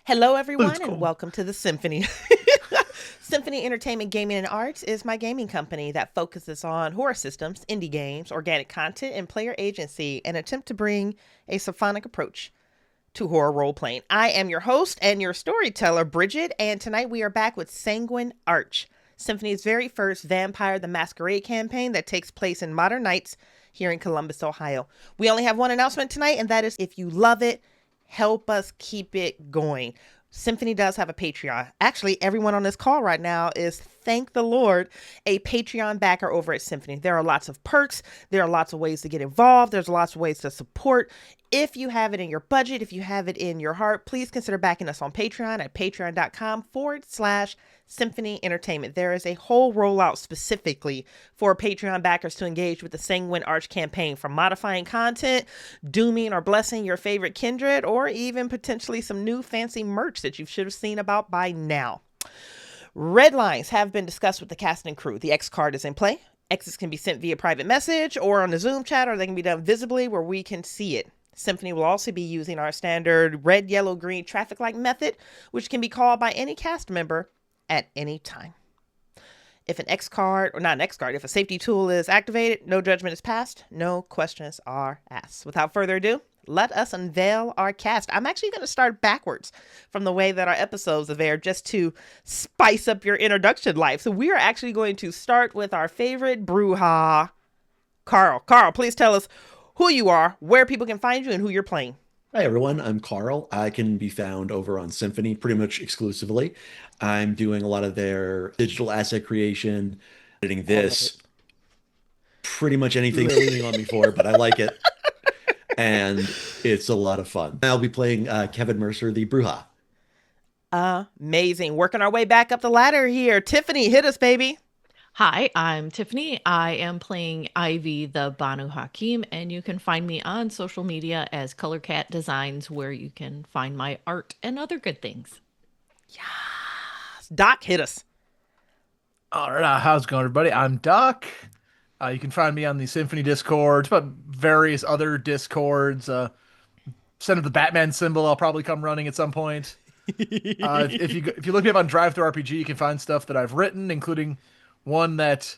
Hello, Let's everyone, and go. welcome to the Symphony. Symphony Entertainment, Gaming, and Arts is my gaming company that focuses on horror systems, indie games, organic content, and player agency, and attempt to bring a symphonic approach to horror role playing. I am your host and your storyteller, Bridgett, and tonight we are back with Sanguine Arch, Symphony's very first Vampire the Masquerade campaign that takes place in modern nights here in Columbus, Ohio. We only have one announcement tonight, and that is if you love it, help us keep it going. Symphony does have a Patreon. Actually, everyone on this call right now is, thank the Lord, a Patreon backer over at Symphony. There are lots of perks. There are lots of ways to get involved. There's lots of ways to support. If you have it in your budget, if you have it in your heart, please consider backing us on Patreon at patreon.com/Symphony Entertainment. There is a whole rollout specifically for Patreon backers to engage with the Sanguine Arch campaign, from modifying content, dooming or blessing your favorite kindred, or even potentially some new fancy merch that you should have seen about by now. Red lines have been discussed with the cast and crew. The X card is in play. X's can be sent via private message or on the Zoom chat, or they can be done visibly where we can see it. Symphony will also be using our standard red, yellow, green traffic light method, which can be called by any cast member at any time. If an X card, or not an X card, if a safety tool is activated, no judgment is passed, no questions are asked. Without further ado, let us unveil our cast. I'm actually going to start backwards from the way that our episodes are there, just to spice up your introduction life. So we are actually going to start with our favorite Bruja, Carl. Carl, please tell us who you are, where people can find you, and who you're playing. Hi everyone, I'm Carl. I can be found over on Symphony pretty much exclusively. I'm doing a lot of their digital asset creation, editing Oh, I love it. this, pretty much anything they're leaning on me for, but I like it and it's a lot of fun. I'll be playing Kevin Mercer, the Bruja. Amazing. Working our way back up the ladder here. Tiffany, hit us, baby. Hi, I'm Tiffany. I am playing Ivy the Banu Hakim, and you can find me on social media as Color Cat Designs, where you can find my art and other good things. Doc, hit us. All right, how's it going, everybody? I'm Doc. You can find me on the Symphony Discord, but various other Discords. Send up the Batman symbol. I'll probably come running at some point. If you look me up on Drive Thru RPG, you can find stuff that I've written, including one that,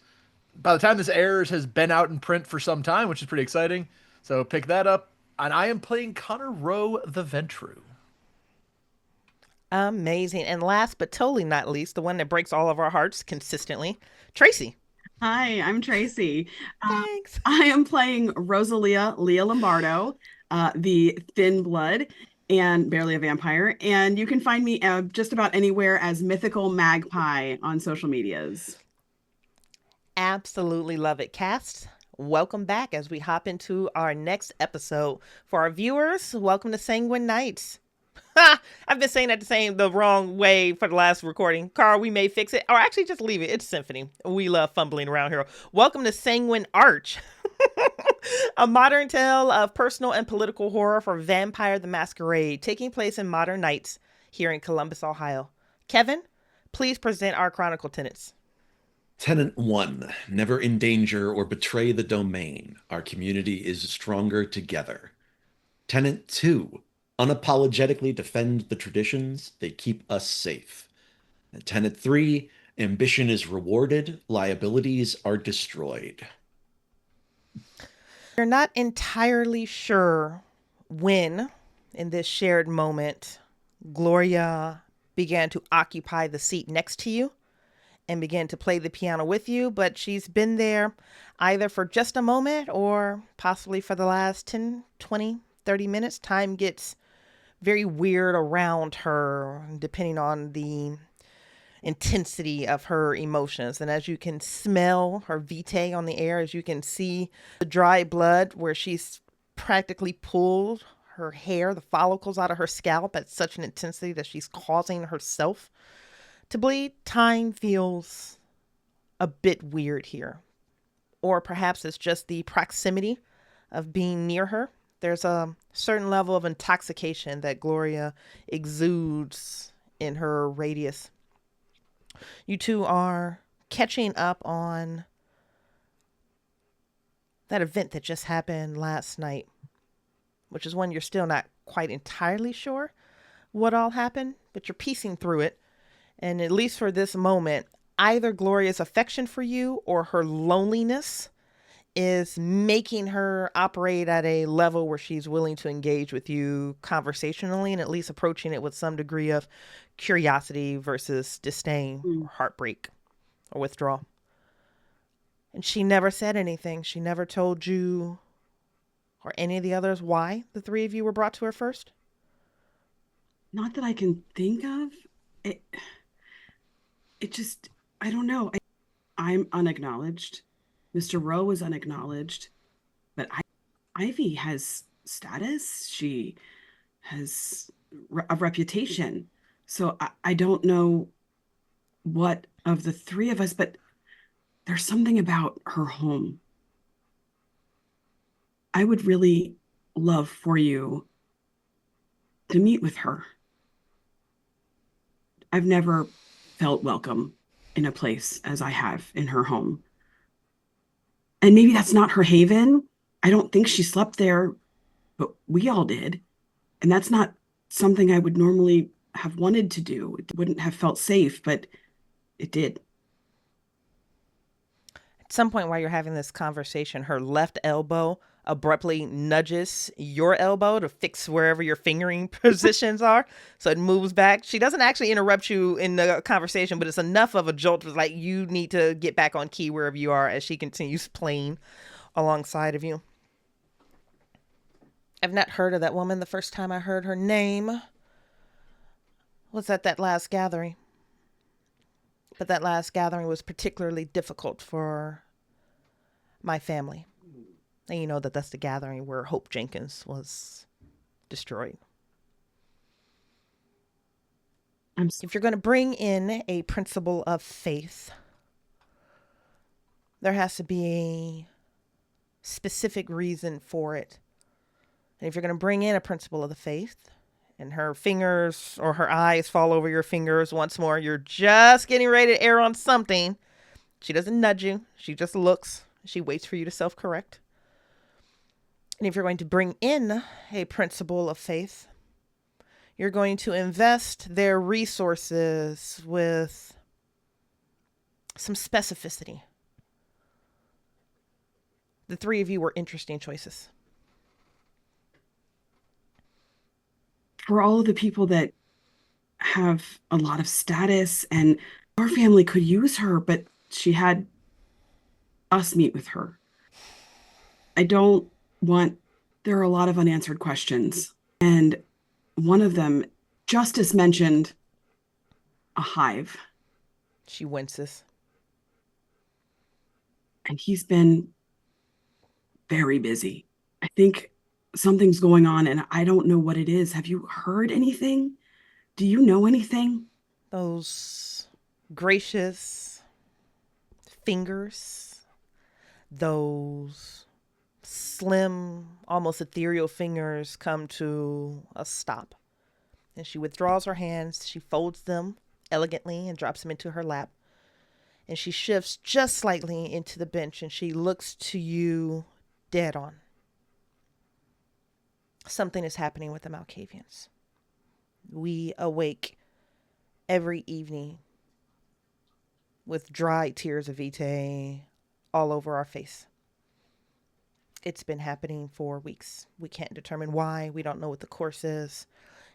by the time this airs, has been out in print for some time, which is pretty exciting. So pick that up. And I am playing Connor Rowe the Ventru. Amazing. And last but totally not least, the one that breaks all of our hearts consistently, Tracy. Hi, I'm Tracy. Thanks. I am playing Rosalia Leah Lombardo, the Thin Blood and Barely a Vampire. And you can find me just about anywhere as Mythical Magpie on social medias. Absolutely love it. Cast, welcome back as we hop into our next episode. For our viewers, welcome to Sanguine Nights. I've been saying that the wrong way for the last recording. Carl, we may fix it, or actually just leave it. It's Symphony. We love fumbling around here. Welcome to Sanguine Arch, a modern tale of personal and political horror for Vampire the Masquerade, taking place in modern nights here in Columbus, Ohio. Kevin, please present our chronicle tenets. Tenant 1, never endanger or betray the domain. Our community is stronger together. Tenant 2, unapologetically defend the traditions, they keep us safe. And Tenet 3, ambition is rewarded, liabilities are destroyed. You're not entirely sure when, in this shared moment, Gloria began to occupy the seat next to you and began to play the piano with you, but she's been there either for just a moment or possibly for the last 10, 20, 30 minutes. Time gets very weird around her, depending on the intensity of her emotions. And as you can smell her vitae on the air, as you can see the dry blood where she's practically pulled her hair, the follicles out of her scalp at such an intensity that she's causing herself to bleed, time feels a bit weird here. Or perhaps it's just the proximity of being near her. There's a certain level of intoxication that Gloria exudes in her radius. You two are catching up on that event that just happened last night, which is one you're still not quite entirely sure what all happened, but you're piecing through it. And at least for this moment, either Gloria's affection for you or her loneliness is making her operate at a level where she's willing to engage with you conversationally and at least approaching it with some degree of curiosity versus disdain or heartbreak or withdrawal. And she never said anything. She never told you or any of the others why the three of you were brought to her first? Not that I can think of. It just, I don't know. I'm unacknowledged. Mr. Rowe is unacknowledged, but Ivy has status. She has a reputation. So I don't know what of the three of us, but there's something about her home. I would really love for you to meet with her. I've never felt welcome in a place as I have in her home. And maybe that's not her haven. I don't think she slept there, but we all did. And that's not something I would normally have wanted to do. It wouldn't have felt safe, but it did. At some point while you're having this conversation, her left elbow abruptly nudges your elbow to fix wherever your fingering positions are. So it moves back. She doesn't actually interrupt you in the conversation, but it's enough of a jolt. It's like you need to get back on key wherever you are as she continues playing alongside of you. I've not heard of that woman. The first time I heard her name was at that last gathering. But that last gathering was particularly difficult for my family. And you know that that's the gathering where Hope Jenkins was destroyed. If you're going to bring in a principle of faith, there has to be a specific reason for it. And if you're going to bring in a principle of the faith, and her fingers or her eyes fall over your fingers once more, you're just getting ready to err on something. She doesn't nudge you. She just looks. She waits for you to self-correct. And if you're going to bring in a principle of faith, you're going to invest their resources with some specificity. The three of you were interesting choices. For all of the people that have a lot of status, and our family could use her, but she had us meet with her. There are a lot of unanswered questions. And one of them, Justice mentioned a hive. She winces. And he's been very busy. I think something's going on and I don't know what it is. Have you heard anything? Do you know anything? Those gracious fingers, those slim, almost ethereal fingers come to a stop. And she withdraws her hands. She folds them elegantly and drops them into her lap. And she shifts just slightly into the bench and she looks to you dead on. Something is happening with the Malkavians. We awake every evening with dry tears of vitae all over our face. It's been happening for weeks. We can't determine why. We don't know what the course is.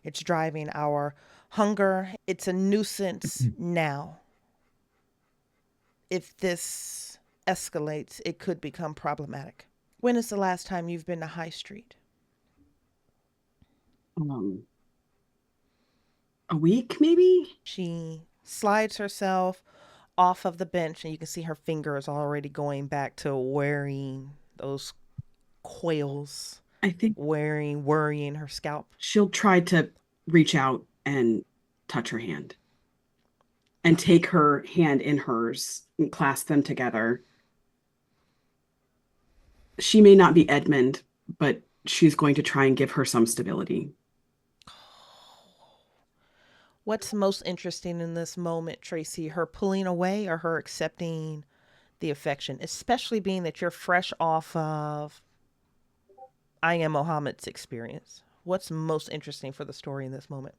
It's driving our hunger. It's a nuisance now. If this escalates, it could become problematic. When is the last time you've been to High Street? A week, maybe? She slides herself off of the bench and you can see her fingers already going back to wearing those coils. I think worrying her scalp. She'll try to reach out and touch her hand and take her hand in hers and clasp them together. She may not be Edmund, but she's going to try and give her some stability. What's most interesting in this moment, Tracey? Her pulling away or her accepting the affection? Especially being that you're fresh off of I Am Muhammad's experience. What's most interesting for the story in this moment?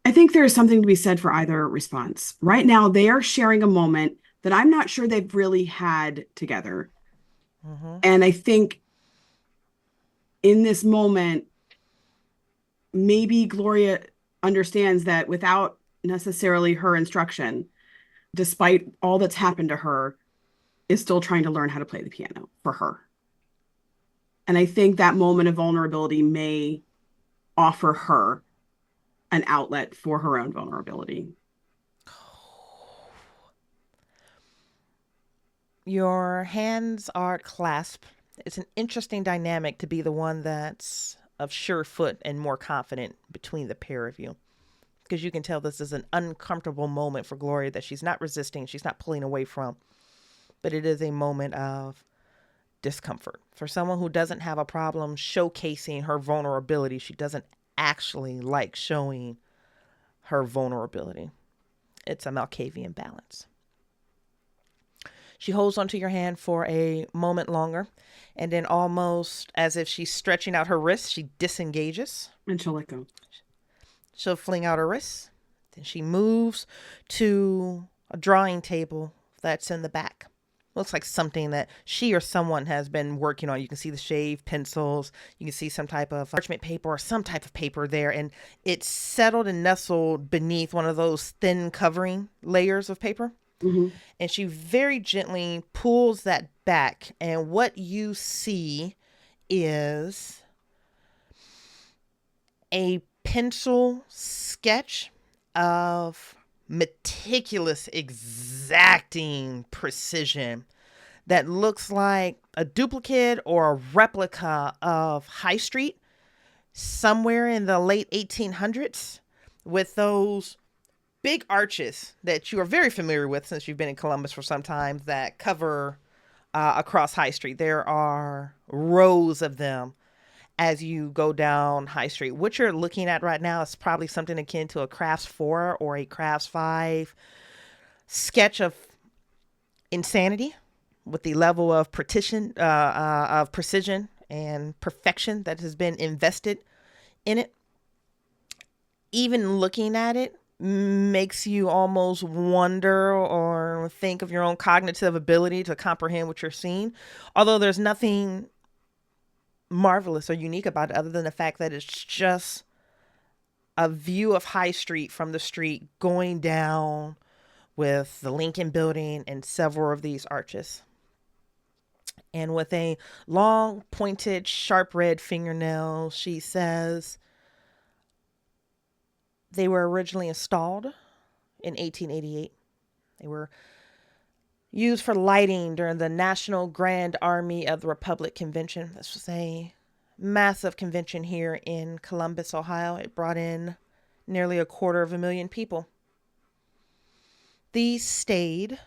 I think there is something to be said for either response. Right now, they are sharing a moment that I'm not sure they've really had together. Mm-hmm. And I think in this moment, maybe Gloria understands that without necessarily her instruction, despite all that's happened to her, is still trying to learn how to play the piano for her. And I think that moment of vulnerability may offer her an outlet for her own vulnerability. Your hands are clasped. It's an interesting dynamic to be the one that's of sure foot and more confident between the pair of you. Because you can tell this is an uncomfortable moment for Gloria that she's not resisting, she's not pulling away from. But it is a moment of discomfort. For someone who doesn't have a problem showcasing her vulnerability, she doesn't actually like showing her vulnerability. It's a Malkavian balance. She holds onto your hand for a moment longer, and then almost as if she's stretching out her wrist, she disengages. And she'll let go. She'll fling out her wrist. Then she moves to a drawing table that's in the back. Looks like something that she or someone has been working on. You can see the shaved pencils. You can see some type of parchment paper or some type of paper there. And it's settled and nestled beneath one of those thin covering layers of paper. Mm-hmm. And she very gently pulls that back. And what you see is a pencil sketch of meticulous, exacting precision that looks like a duplicate or a replica of High Street somewhere in the late 1800s, with those big arches that you are very familiar with since you've been in Columbus for some time that cover across High Street. There are rows of them as you go down High Street. What you're looking at right now is probably something akin to a Crafts 4 or a Crafts 5 sketch of insanity with the level of precision and perfection that has been invested in it. Even looking at it makes you almost wonder or think of your own cognitive ability to comprehend what you're seeing. Although there's nothing marvelous or unique about it other than the fact that it's just a view of High Street from the street going down with the Lincoln Building and several of these arches. And with a long, pointed, sharp red fingernail, she says they were originally installed in 1888. They were used for lighting during the National Grand Army of the Republic Convention. This was a massive convention here in Columbus, Ohio. It brought in nearly 250,000 people. These stayed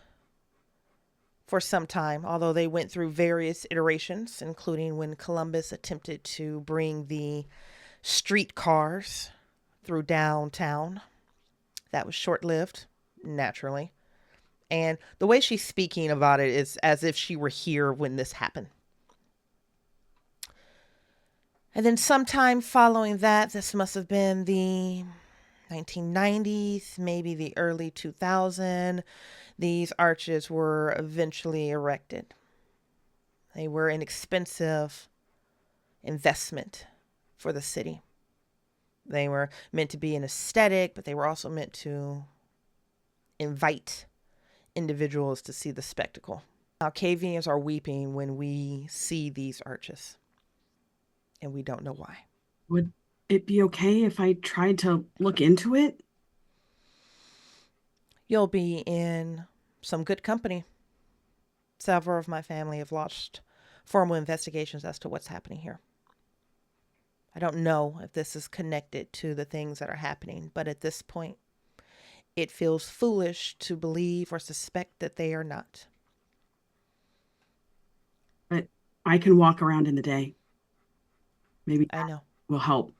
for some time, although they went through various iterations, including when Columbus attempted to bring the streetcars through downtown. That was short-lived, naturally. And the way she's speaking about it is as if she were here when this happened. And then sometime following that, this must have been the 1990s, maybe the early 2000s, these arches were eventually erected. They were an expensive investment for the city. They were meant to be an aesthetic, but they were also meant to invite individuals to see the spectacle. Malkavians are weeping when we see these arches, and we don't know why. Would it be okay if I tried to look into it? You'll be in some good company. Several of my family have launched formal investigations as to what's happening here. I don't know if this is connected to the things that are happening, but at this point, it feels foolish to believe or suspect that they are not. But I can walk around in the day. Maybe I know. will help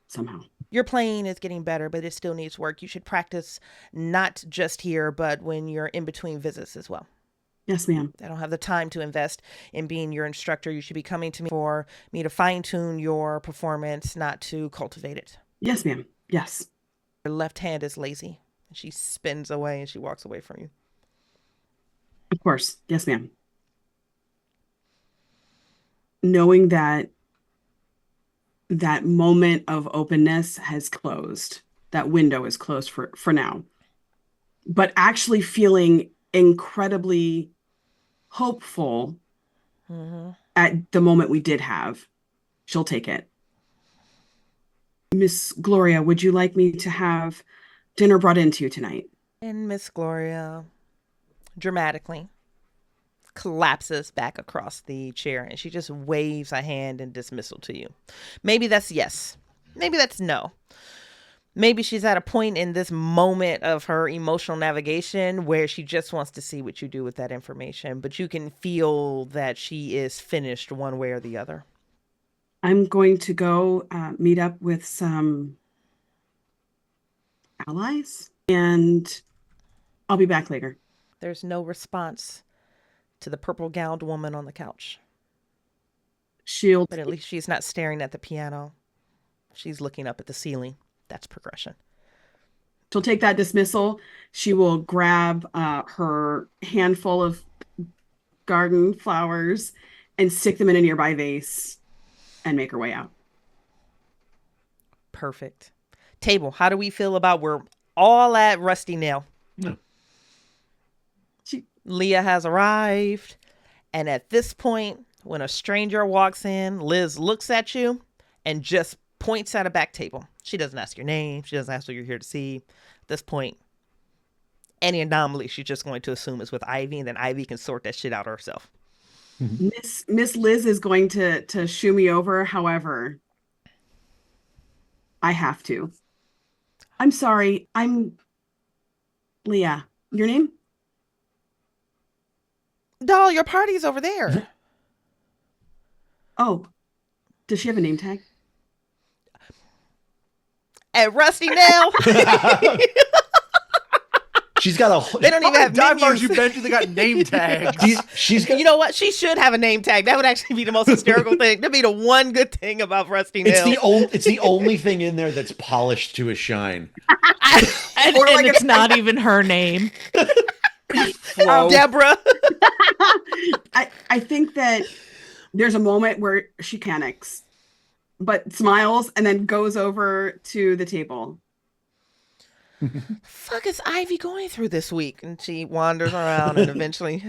somehow. Your playing is getting better, but it still needs work. You should practice not just here, but when you're in between visits as well. Yes, ma'am. I don't have the time to invest in being your instructor. You should be coming to me for me to fine-tune your performance, not to cultivate it. Yes, ma'am. Yes. Her left hand is lazy. And she spins away and she walks away from you. Of course. Yes, ma'am. Knowing that that moment of openness has closed. That window is closed for now. But actually feeling incredibly hopeful at the moment we did have. She'll take it. Miss Gloria, would you like me to have dinner brought into you tonight? And Miss Gloria dramatically collapses back across the chair and she just waves a hand in dismissal to you. Maybe that's yes. Maybe that's no. Maybe she's at a point in this moment of her emotional navigation where she just wants to see what you do with that information, but you can feel that she is finished one way or the other. I'm going to go meet up with some allies and I'll be back later. There's no response to the purple-gowned woman on the couch. But at least she's not staring at the piano. She's looking up at the ceiling. That's progression. She'll take that dismissal. She will grab her handful of garden flowers and stick them in a nearby vase and make her way out. Perfect. Table, how do we feel about we're all at Rusty Nail? No. Leah has arrived. And at this point, when a stranger walks in, Liz looks at you and just points at a back table. She doesn't ask your name. She doesn't ask what you're here to see. At this point, any anomaly she's just going to assume is with Ivy, and then Ivy can sort that shit out herself. Miss Liz is going to shoo me over. However, I have to. I'm sorry. I'm Leah. Your name? Doll, your party's over there. Oh, does she have a name tag? At Rusty Nail. She's got a. They don't even have dive bars menus. you been to. They got name tags. She's got. You know what? She should have a name tag. That would actually be the most hysterical thing. That'd be the one good thing about Rusty Nail. It's the only thing in there that's polished to a shine. And it's not even her name. Deborah. I think that there's a moment where she panics, but smiles and then goes over to the table. Fuck is Ivy going through this week? And she wanders around and eventually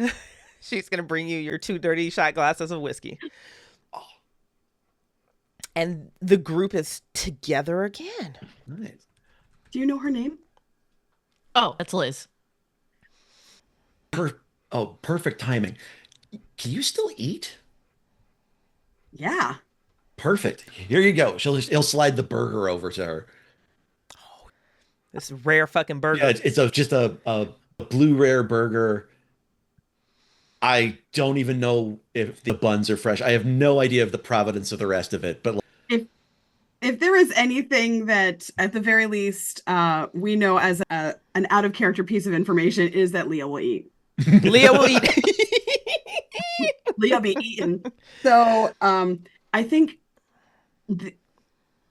she's going to bring you your 2 dirty shot glasses of whiskey. And the group is together again. Nice. Do you know her name? Oh, that's Liz. Perfect timing. Can you still eat? Yeah. Perfect. Here you go. He'll slide the burger over to her. This rare fucking burger. Yeah, it's just a blue rare burger. I don't even know if the buns are fresh. I have no idea of the provenance of the rest of it. But if there is anything that, at the very least, we know as an out of character piece of information, is that Leah will eat. Leah will eat. Leah be eaten. So I think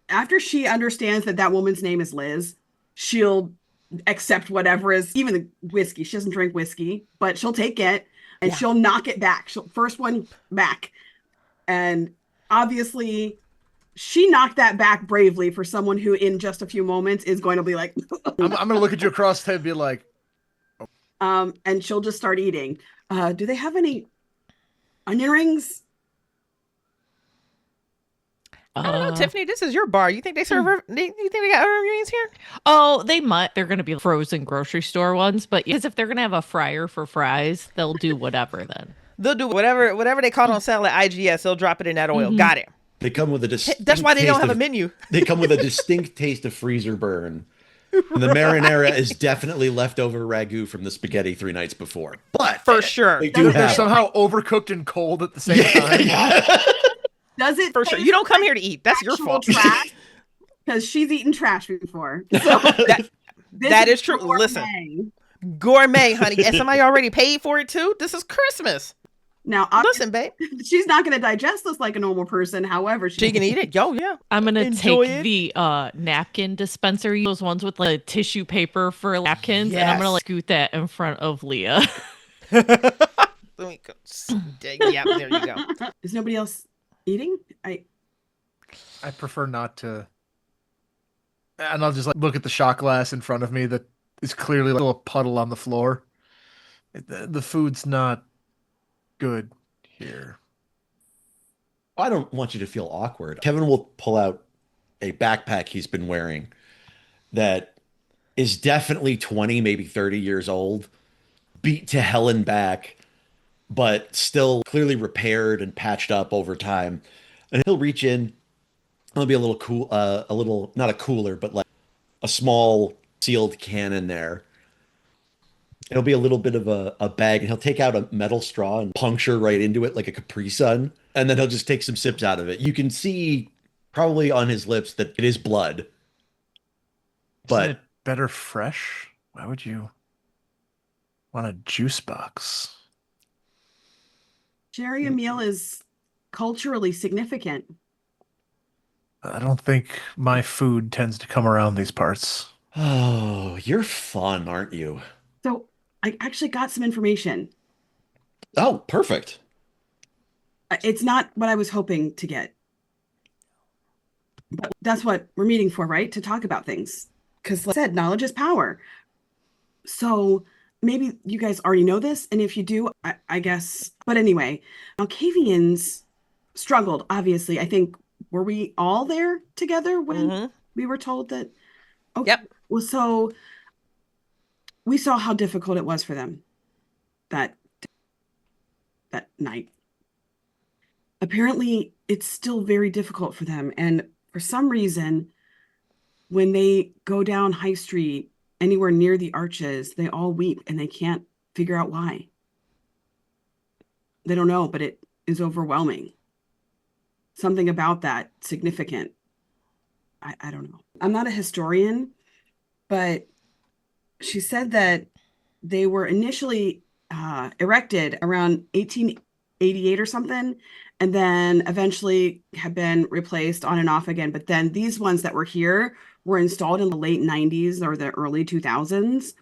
after she understands that that woman's name is Liz, she'll accept whatever is, even the whiskey. She doesn't drink whiskey, but she'll take it and she'll knock it back. She'll first one back. And obviously she knocked that back bravely for someone who in just a few moments is going to be like, I'm going to look at you across the head and be like, and she'll just start eating. Do they have any onion rings? I don't know, Tiffany. This is your bar. You think they serve? You think they got onion rings here? Oh, they might. They're going to be frozen grocery store ones, but because if they're going to have a fryer for fries, they'll do whatever then. They'll do whatever they caught on sale at IGS. They'll drop it in that oil. Mm-hmm. Got it. they come with a distinct. That's why they don't have a taste menu. They come with a distinct taste of freezer burn. And the marinara is definitely leftover ragu from the spaghetti 3 nights before. But For sure. they do they're have somehow overcooked and cold at the same time. Does it? For sure. You don't come here to eat. That's your actual fault. trash? Because she's eaten trash before. So That is true. gourmet. Listen, gourmet, honey. And somebody already paid for it too. This is Christmas. Now, Listen, babe. she's not going to digest this like a normal person. However, She can eat it. Yo, yeah. I'm gonna Enjoy take it. the napkin dispenser, those ones with like tissue paper for napkins, and I'm gonna Yes. like scoot that in front of Leah. Let me go. Yeah, there you go. Is nobody else eating? I prefer not to. And I'll just like look at the shot glass in front of me that is clearly like a little puddle on the floor. The food's not good here. I don't want you to feel awkward. Kevin will pull out a backpack he's been wearing that is definitely 20, maybe 30 years old, beat to hell and back, but still clearly repaired and patched up over time. And he'll reach in. There'll be a little cool, not a cooler, but like a small sealed can in there. It'll be a little bit of a bag, and he'll take out a metal straw and puncture right into it like a Capri Sun, and then he'll just take some sips out of it. You can see probably on his lips that it is blood. But Isn't it better fresh? Why would you want a juice box? Sharing a meal is culturally significant. I don't think my food tends to come around these parts. oh, you're fun, aren't you? So I actually got some information. Oh, perfect. It's not what I was hoping to get. But that's what we're meeting for, right? To talk about things. Because like I said, knowledge is power. So maybe you guys already know this. And if you do, I guess. But anyway, Malkavians struggled, obviously. I think, were we all there together when we were told that? Okay. Yep. Well, so we saw how difficult it was for them that night. Apparently, it's still very difficult for them. And for some reason, when they go down High Street, anywhere near the arches, they all weep and they can't figure out why. They don't know, but it is overwhelming. Something about that significant. I don't know. I'm not a historian, but she said that they were initially erected around 1888 or something, and then eventually have been replaced on and off again. But then these ones that were here were installed in the late 90s or the early 2000s,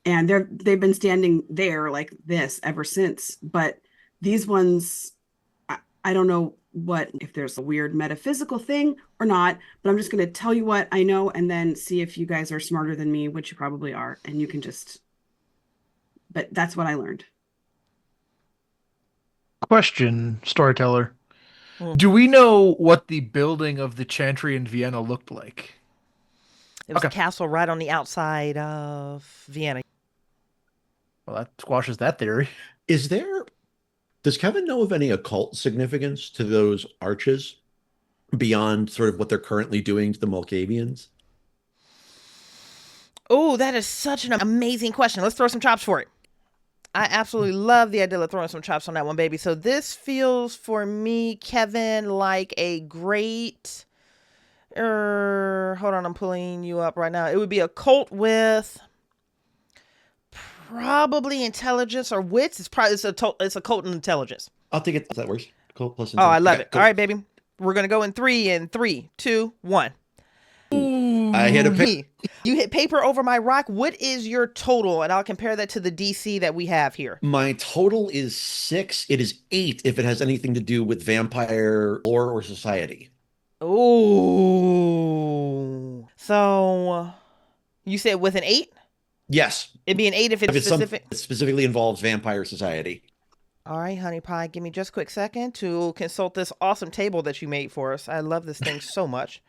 and they've been standing there like this ever since. But these ones, I don't know if there's a weird metaphysical thing or not, but I'm just going to tell you what I know and then see if you guys are smarter than me, which you probably are, and you can just, but that's what I learned. Question, storyteller. Do we know what the building of the Chantry in Vienna looked like? It was Okay. a castle right on the outside of Vienna. Well, that squashes that theory. Does Kevin know of any occult significance to those arches beyond sort of what they're currently doing to the Malkavians? Oh, that is such an amazing question. Let's throw some chops for it. I absolutely love the idea of throwing some chops on that one, baby. So this feels for me, Kevin, like a great... hold on, I'm pulling you up right now. It would be a cult with probably intelligence or wits. It's a cult in intelligence. I'll take it. That works. Cult plus Oh, I intelligence. love Okay, it. cool. All right, baby. We're gonna go in 3, 2, 1. I hit a pick. You hit paper over my rock. What is your total? And I'll compare that to the DC that we have here. My total is 6. It is 8 if it has anything to do with vampire lore or society. Oh. So you said with an 8? Yes. It'd be an 8 if it's specific. It specifically involves vampire society. All right, honey pie. Give me just a quick second to consult this awesome table that you made for us. I love this thing so much.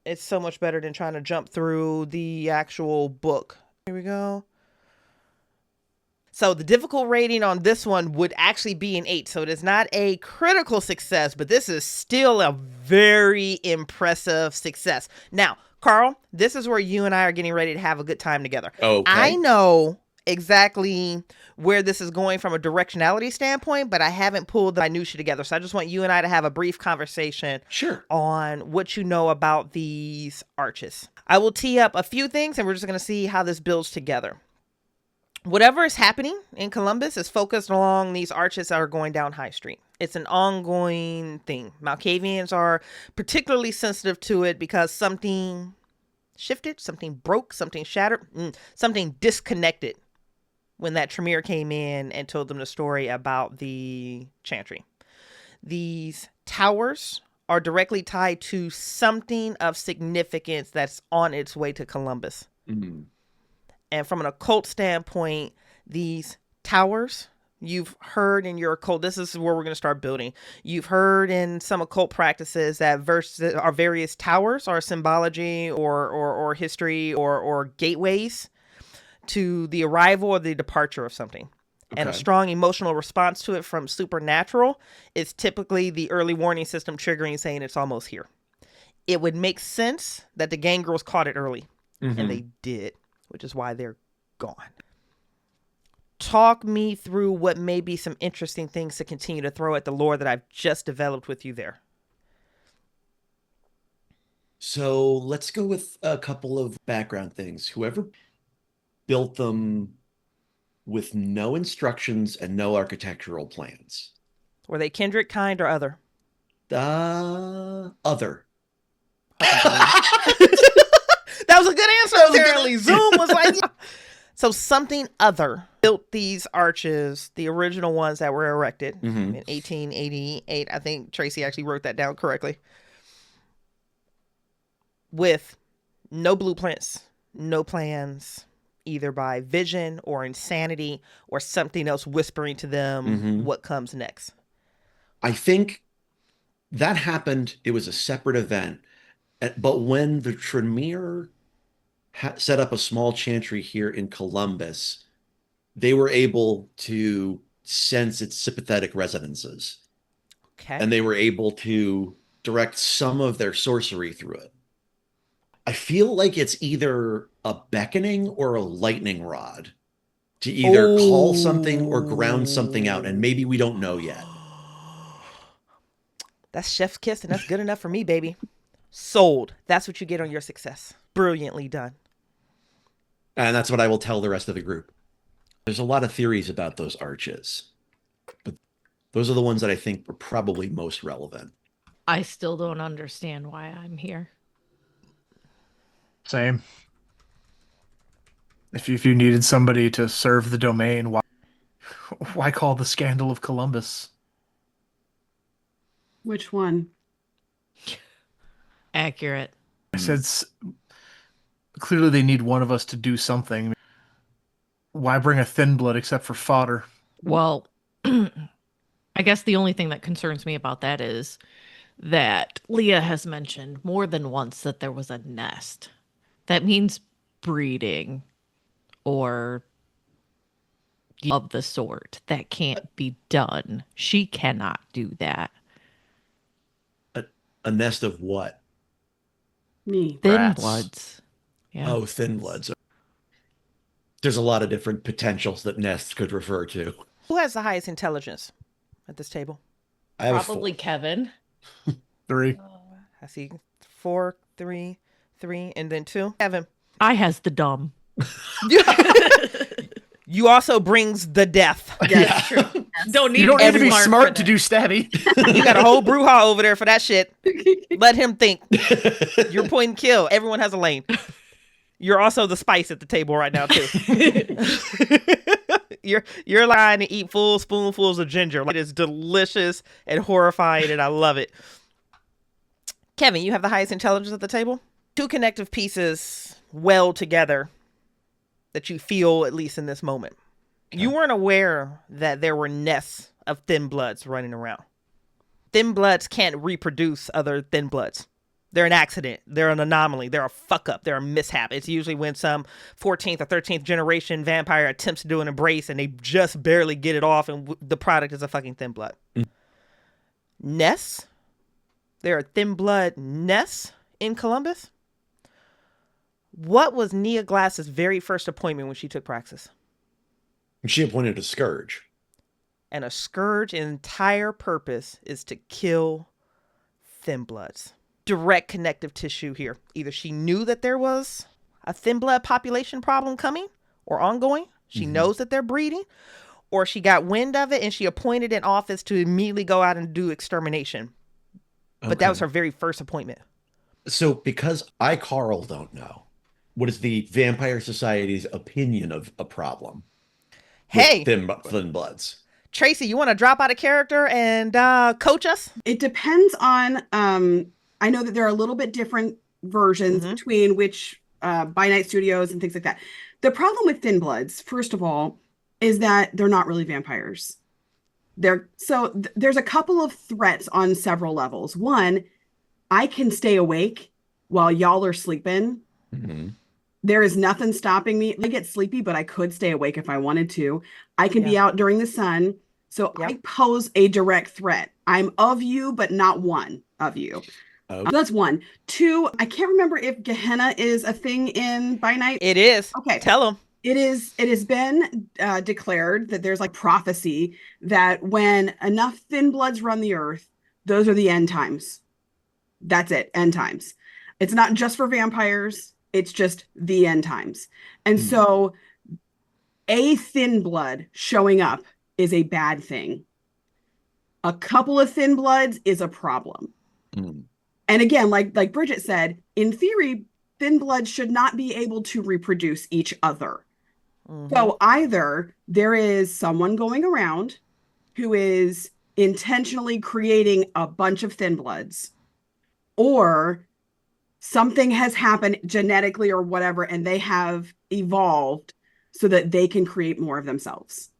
It's so much better than trying to jump through the actual book. Here we go. So the difficult rating on this one would actually be an 8. So it is not a critical success, but this is still a very impressive success. Now, Carl, this is where you and I are getting ready to have a good time together. Okay. I know exactly where this is going from a directionality standpoint, but I haven't pulled the minutia together. So I just want you and I to have a brief conversation on what you know about these arches. I will tee up a few things and we're just going to see how this builds together. Whatever is happening in Columbus is focused along these arches that are going down High Street. It's an ongoing thing. Malkavians are particularly sensitive to it because something shifted, something broke, something shattered, something disconnected when that Tremere came in and told them the story about the Chantry. These towers are directly tied to something of significance that's on its way to Columbus. Mm-hmm. And from an occult standpoint, these towers, you've heard in your occult, this is where we're going to start building. You've heard in some occult practices that various towers are symbology or history or gateways to the arrival or the departure of something. Okay. And a strong emotional response to it from supernatural is typically the early warning system triggering, saying it's almost here. It would make sense that the gang girls caught it early, and they did, which is why they're gone. Talk me through what may be some interesting things to continue to throw at the lore that I've just developed with you there. So let's go with a couple of background things. Whoever built them with no instructions and no architectural plans. Were they kindred, kind, or other? Other. That was a good answer, apparently. Zoom was like... So something other built these arches, the original ones that were erected in 1888. I think Tracy actually wrote that down correctly. With no blueprints, no plans, either by vision or insanity or something else whispering to them what comes next. I think that happened. It was a separate event. But when the Tremere set up a small chantry here in Columbus, they were able to sense its sympathetic resonances. Okay. And they were able to direct some of their sorcery through it. I feel like it's either a beckoning or a lightning rod to either call something or ground something out, and maybe we don't know yet. That's chef's kiss, and that's good enough for me, baby. Sold. That's what you get on your success. Brilliantly done. And that's what I will tell the rest of the group. There's a lot of theories about those arches, but those are the ones that I think were probably most relevant. I still don't understand why I'm here. Same. If you needed somebody to serve the domain, why call the Scandal of Columbus? Which one? Accurate. I said clearly they need one of us to do something. Why bring a thin blood except for fodder? Well, I guess the only thing that concerns me about that is that Leah has mentioned more than once that there was a nest. That means breeding or of the sort. That can't be done. She cannot do that. A nest of what? Me. Thin Rats. bloods. Yeah. Oh, thin bloods. There's a lot of different potentials that nests could refer to. Who has the highest intelligence at this table? I have Probably Kevin. 3. I see 4, 3, 3, and then 2. Kevin. I has the dumb. You also brings the death. Yeah, True. Don't need You don't need to be everyone smart for to that. do stabby. You got a whole brouhaha over there for that shit. Let him think. You're point and kill. Everyone has a lane. You're also the spice at the table right now too. You're lying to eat full spoonfuls of ginger. Like, it is delicious and horrifying, and I love it. Kevin, you have the highest intelligence at the table. 2 connective pieces weld together that you feel, at least in this moment. Okay. You weren't aware that there were nests of thin bloods running around. Thin bloods can't reproduce other thin bloods. They're an accident. They're an anomaly. They're a fuck up. They're a mishap. It's usually when some 14th or 13th generation vampire attempts to do an embrace and they just barely get it off, and the product is a fucking thin blood. Nests? There are thin blood nests in Columbus? What was Nia Glass's very first appointment when she took Praxis? She appointed a scourge. And a scourge's entire purpose is to kill thin bloods. Direct connective tissue here. Either she knew that there was a thin blood population problem coming or ongoing, She knows that they're breeding, or she got wind of it and she appointed an office to immediately go out and do extermination. But that was her very first appointment. So because I, Carl, don't know, what is the Vampire Society's opinion of a problem? Hey, thin bloods. Tracey, you want to drop out of character and coach us? It depends on, I know that there are a little bit different versions between which by night studios and things like that. The problem with thin bloods, first of all, is that they're not really vampires. There's a couple of threats on several levels. One, I can stay awake while y'all are sleeping. There is nothing stopping me. I get sleepy, but I could stay awake if I wanted to. I can be out during the sun. So I pose a direct threat. I'm of you, but not one of you. That's one. Two, I can't remember if Gehenna is a thing in by night. It is. Okay. Tell them. It has been declared that there's like prophecy that when enough thin bloods run the earth, those are the end times. That's it. End times. It's not just for vampires. It's just the end times. And so a thin blood showing up is a bad thing. A couple of thin bloods is a problem. And again, like Bridgett said, in theory, thin bloods should not be able to reproduce each other. So either there is someone going around who is intentionally creating a bunch of thin bloods, or something has happened genetically or whatever, and they have evolved so that they can create more of themselves.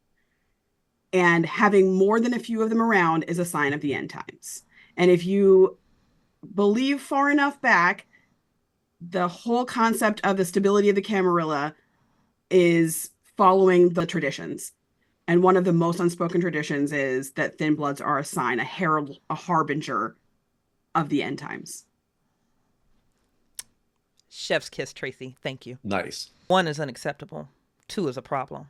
And having more than a few of them around is a sign of the end times. And if you believe far enough back, the whole concept of the stability of the Camarilla is following the traditions. And one of the most unspoken traditions is that thin bloods are a sign, a herald, a harbinger of the end times. Chef's kiss, Tracey. Thank you. Nice. 1 is unacceptable. 2 is a problem.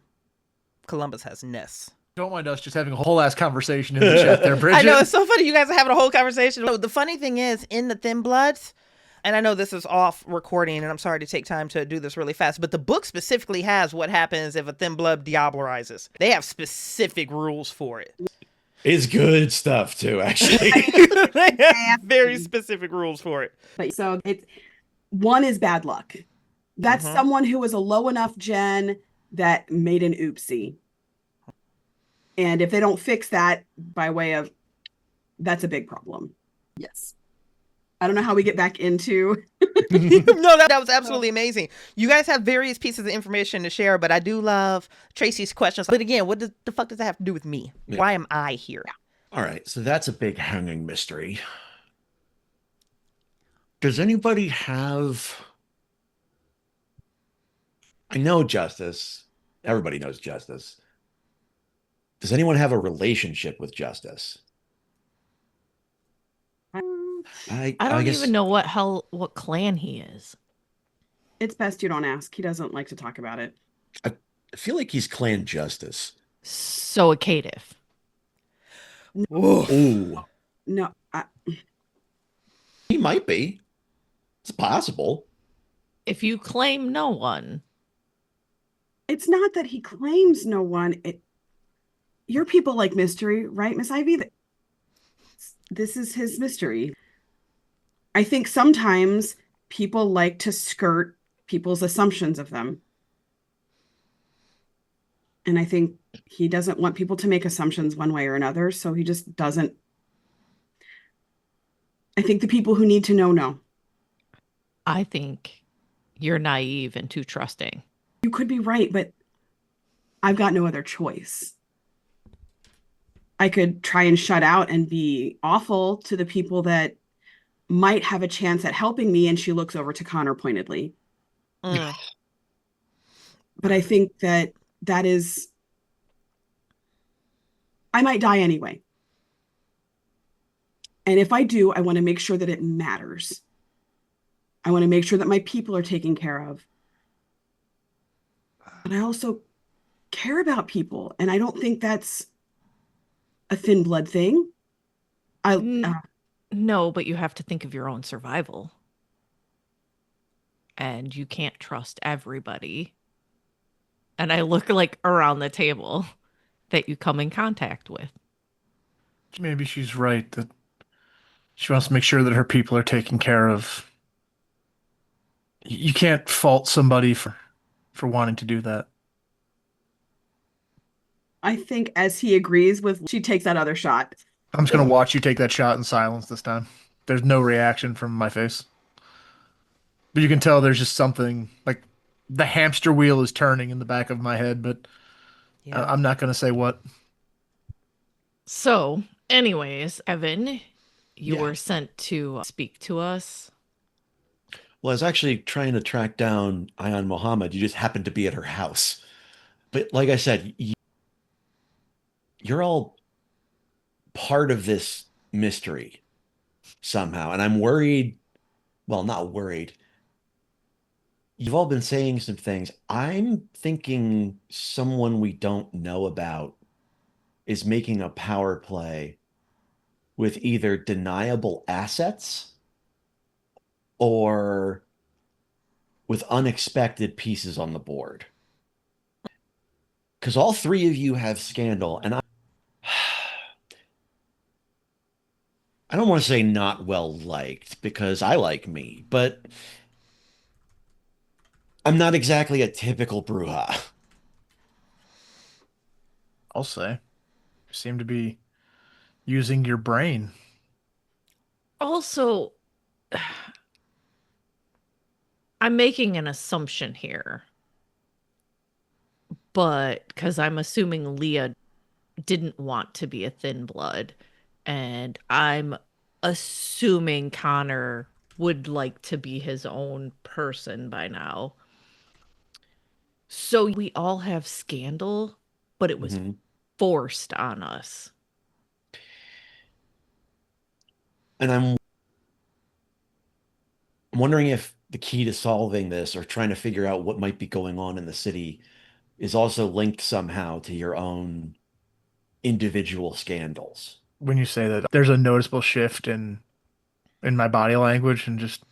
Columbus has nests. Don't mind us just having a whole ass conversation in the chat there, Bridgett. I know, it's so funny. You guys are having a whole conversation. The funny thing is, in the thin bloods, and I know this is off recording, and I'm sorry to take time to do this really fast, but the book specifically has what happens if a thin blood diablerizes. They have specific rules for it. It's good stuff too, actually. They have very specific rules for it. But so it's 1 is bad luck. That's someone who was a low enough gen that made an oopsie. And if they don't fix that by way of, that's a big problem. Yes. I don't know how we get back into. No, that was absolutely amazing. You guys have various pieces of information to share, but I do love Tracey's questions. But again, what the fuck does that have to do with me? Yeah. Why am I here? All right, so that's a big hanging mystery. Does anybody have... I know Justice. Everybody knows Justice. Does anyone have a relationship with Justice? I don't even know what clan he is. It's best you don't ask. He doesn't like to talk about it. I feel like he's Clan Justice. So a caitiff. Ooh. No. He might be. It's possible. If you claim no one. It's not that he claims no one. Your people like mystery, right, Miss Ivy? This is his mystery. I think sometimes people like to skirt people's assumptions of them. And I think he doesn't want people to make assumptions one way or another, so he just doesn't. I think the people who need to know. I think you're naive and too trusting. You could be right, but I've got no other choice. I could try and shut out and be awful to the people that might have a chance at helping me. And she looks over to Connor pointedly. But I think that is, I might die anyway. And if I do, I want to make sure that it matters. I want to make sure that my people are taken care of. But I also care about people. And I don't think that's a thin blood thing. No, but you have to think of your own survival. And you can't trust everybody. And I look like around the table that you come in contact with. Maybe she's right that she wants to make sure that her people are taken care of. You can't fault somebody for wanting to do that. I think as he agrees with, she takes that other shot. I'm just gonna watch you take that shot in silence this time. There's no reaction from my face. But you can tell there's just something like the hamster wheel is turning in the back of my head, but Yeah. I'm not gonna say what. So, anyways, Evan, you Yeah. were sent to speak to us. Well, I was actually trying to track down Ayan Mohammed. You just happened to be at her house. But like I said, you're all part of this mystery somehow. And I'm worried. Well, not worried. You've all been saying some things. I'm thinking someone we don't know about is making a power play with either deniable assets or with unexpected pieces on the board. Because all three of you have scandal, and I don't want to say not well liked because I like me, but I'm not exactly a typical Bruja. I'll say. You seem to be using your brain. Also, I'm making an assumption here, but because I'm assuming Leah didn't want to be a thin blood, and I'm assuming Connor would like to be his own person by now. So we all have scandal, but it was Mhm. forced on us. And I'm wondering if the key to solving this or trying to figure out what might be going on in the city is also linked somehow to your own individual scandals. When you say that, there's a noticeable shift in my body language and just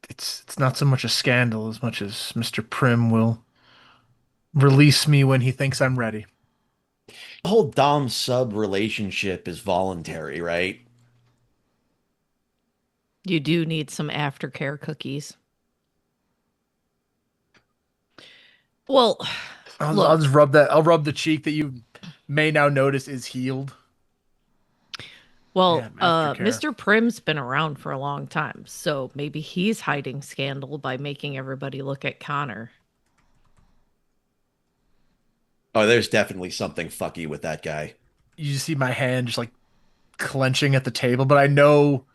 it's not so much a scandal as much as Mr. Prim will release me when he thinks I'm ready. The whole Dom sub relationship is voluntary, right? You do need some aftercare cookies. Well, I'll look, just rub that. I'll rub the cheek that you may now notice is healed. well, Yeah, aftercare. Mr. Prim's been around for a long time, so maybe he's hiding scandal by making everybody look at Connor. Oh, there's definitely something fucky with that guy. You just see my hand just like clenching at the table, but I know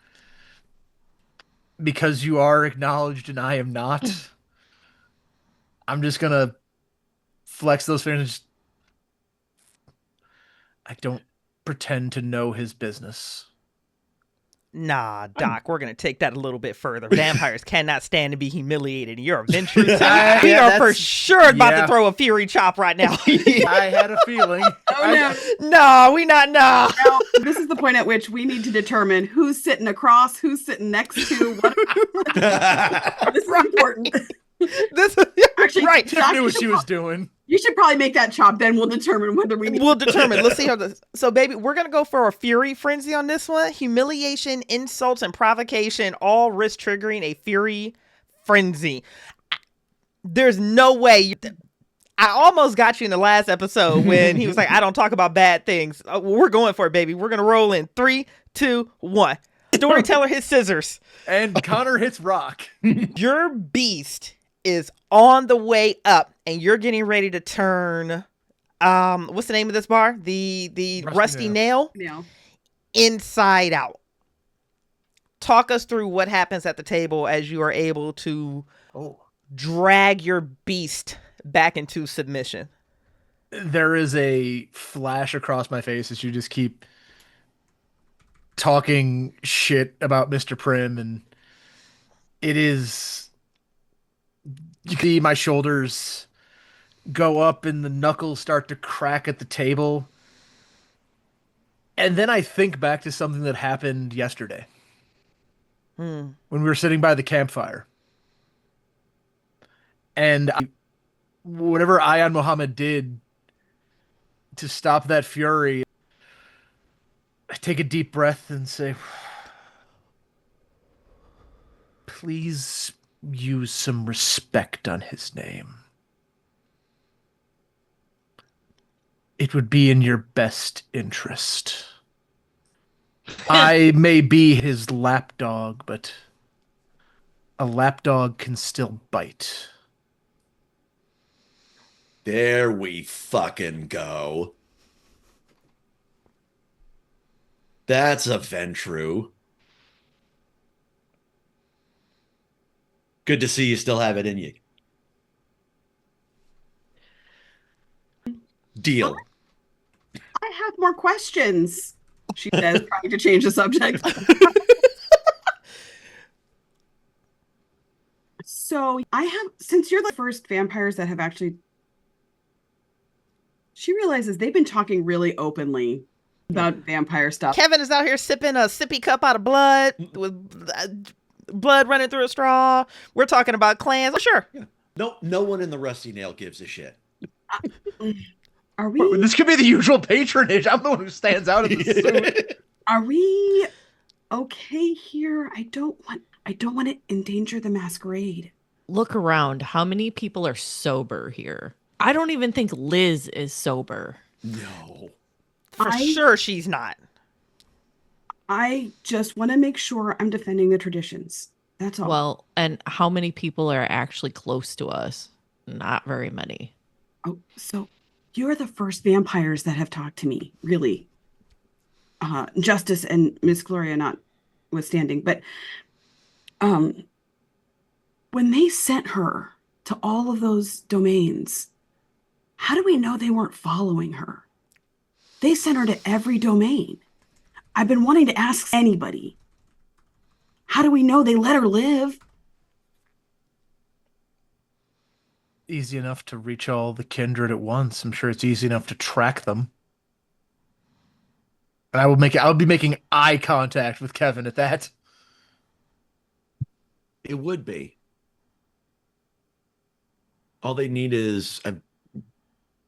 because you are acknowledged and I am not. I'm just gonna flex those fingers. And just, I don't pretend to know his business. Nah, Doc, we're going to take that a little bit further. Vampires cannot stand to be humiliated. You're a venture. We Yeah, are for that's- sure about yeah. to throw a fury chop right now. I had a feeling. Oh no. No, we not. No. Now, this is the point at which we need to determine who's sitting across, who's sitting next to. What this is important. This Actually, right. Tiff knew what she was doing. You should probably make that chop. Then we'll determine whether we need. We'll determine. Let's see how this. So, baby, we're gonna go for a fury frenzy on this one. Humiliation, insults, and provocation all risk triggering a fury frenzy. There's no way. I almost got you in the last episode when he was like, "I don't talk about bad things." We're going for it, baby. We're gonna roll in 3, 2, 1. Storyteller hits scissors. And Connor hits rock. Your beast is on the way up, and you're getting ready to turn. What's the name of this bar? The Rusty Nail. No. Inside out. Talk us through what happens at the table as you are able to drag your beast back into submission. There is a flash across my face as you just keep talking shit about Mr. Prim, and it is, you see my shoulders go up and the knuckles start to crack at the table. And then I think back to something that happened yesterday when we were sitting by the campfire. And I whatever Ayan Muhammad did to stop that fury, I take a deep breath and say, please use some respect on his name. It would be in your best interest. I may be his lapdog, but a lapdog can still bite. There we fucking go. That's a Ventru. Good to see you still have it in you. Deal. I have more questions, she says, trying to change the subject. So I have, since you're the first vampires that have actually, she realizes they've been talking really openly about vampire stuff. Kevin is out here sipping a sippy cup out of blood with blood running through a straw. We're talking about clans. Oh, sure. Yeah. No one in the Rusty Nail gives a shit. Are we? This could be the usual patronage. I'm the one who stands out in the suit. Are we okay here? I don't want to endanger the masquerade. Look around. How many people are sober here? I don't even think Liz is sober. No. For sure she's not. I just want to make sure I'm defending the traditions. That's all. Well, and how many people are actually close to us? Not very many. Oh, so you're the first vampires that have talked to me, really. Justice and Miss Gloria notwithstanding, but when they sent her to all of those domains, how do we know they weren't following her? They sent her to every domain. I've been wanting to ask anybody. How do we know they let her live? Easy enough to reach all the kindred at once. I'm sure it's easy enough to track them. And I'll be making eye contact with Kevin at that. It would be. All they need is I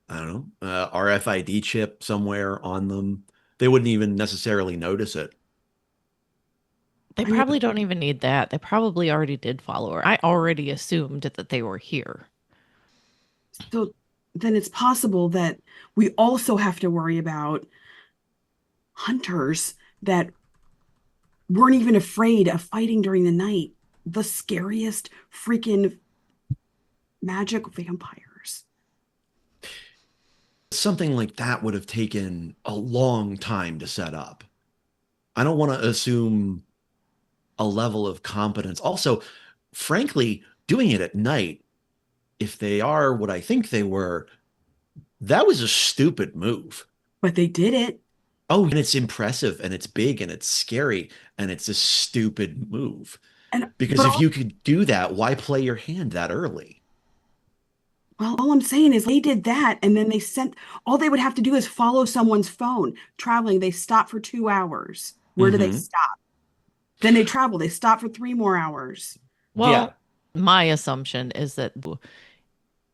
don't know, RFID chip somewhere on them. They wouldn't even necessarily notice it. They probably don't even need that. They probably already did follow her. I already assumed that they were here. So then it's possible that we also have to worry about hunters that weren't even afraid of fighting during the night. The scariest freaking magic vampires. Something like that would have taken a long time to set up. I don't want to assume a level of competence. Also, frankly, doing it at night, if they are what I think they were, that was a stupid move. But they did it. Oh, and it's impressive and it's big and it's scary and it's a stupid move. Because if you could do that, why play your hand that early? Well, all I'm saying is they did that, and then all they would have to do is follow someone's phone. Traveling, they stop for 2 hours. Where do they stop? Then they travel. They stop for 3 more hours. Well, my assumption is that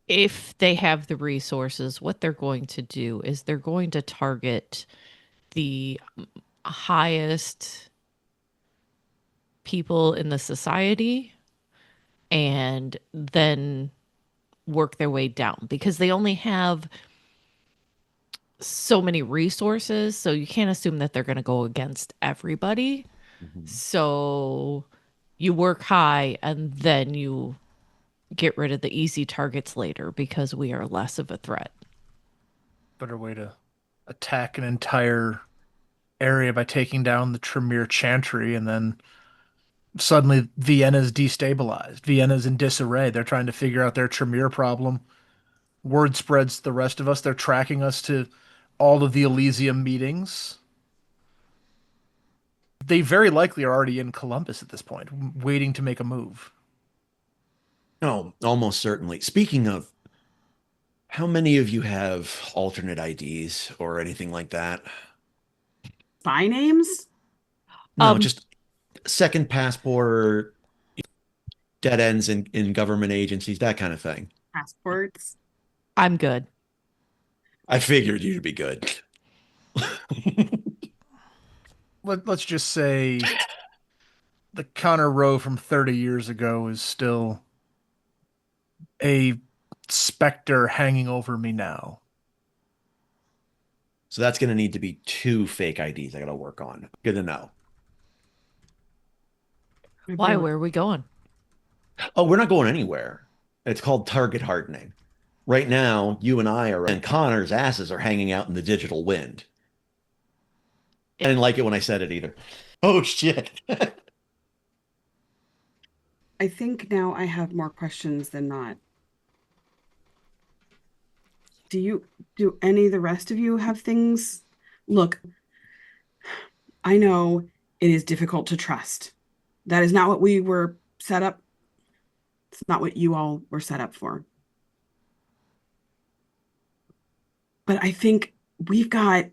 if they have the resources, what they're going to do is they're going to target the highest people in the society and then work their way down, because they only have so many resources. So you can't assume that they're going to go against everybody. So you work high and then you get rid of the easy targets later because we are less of a threat. Better way to attack an entire area by taking down the Tremere Chantry, and then suddenly Vienna's destabilized. Vienna's in disarray. They're trying to figure out their Tremere problem. Word spreads to the rest of us. They're tracking us to all of the Elysium meetings. They very likely are already in Columbus at this point, waiting to make a move. Oh, almost certainly. Speaking of, how many of you have alternate IDs or anything like that? Spy names? No, just second passport, dead ends in government agencies, that kind of thing. Passports? I'm good. I figured you'd be good. Let's just say the Connor Rowe from 30 years ago is still a specter hanging over me now. So that's going to need to be 2 fake IDs I got to work on. Good to know. Why? Where are we going? Oh, we're not going anywhere. It's called target hardening. Right now, you and I are, and Connor's asses are hanging out in the digital wind. I didn't like it when I said it either. Oh, shit. I think now I have more questions than not. Do any of the rest of you have things? Look, I know it is difficult to trust. That is not what we were set up. It's not what you all were set up for. But I think we've got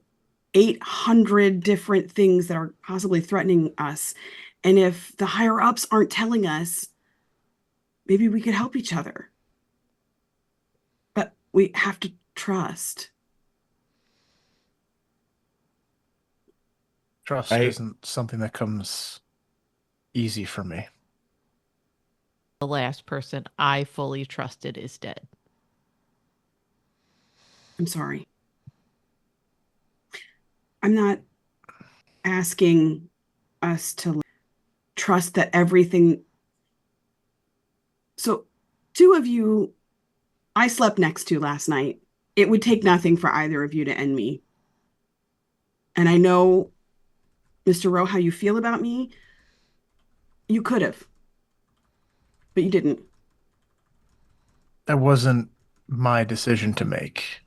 800 different things that are possibly threatening us. And if the higher ups aren't telling us, maybe we could help each other. But we have to trust. Trust isn't something that comes easy for me. The last person I fully trusted is dead. I'm sorry. I'm not asking us to trust that everything. So, 2 of you I slept next to last night. It would take nothing for either of you to end me. And I know, Mr. Rowe, how you feel about me. You could have, but you didn't. That wasn't my decision to make.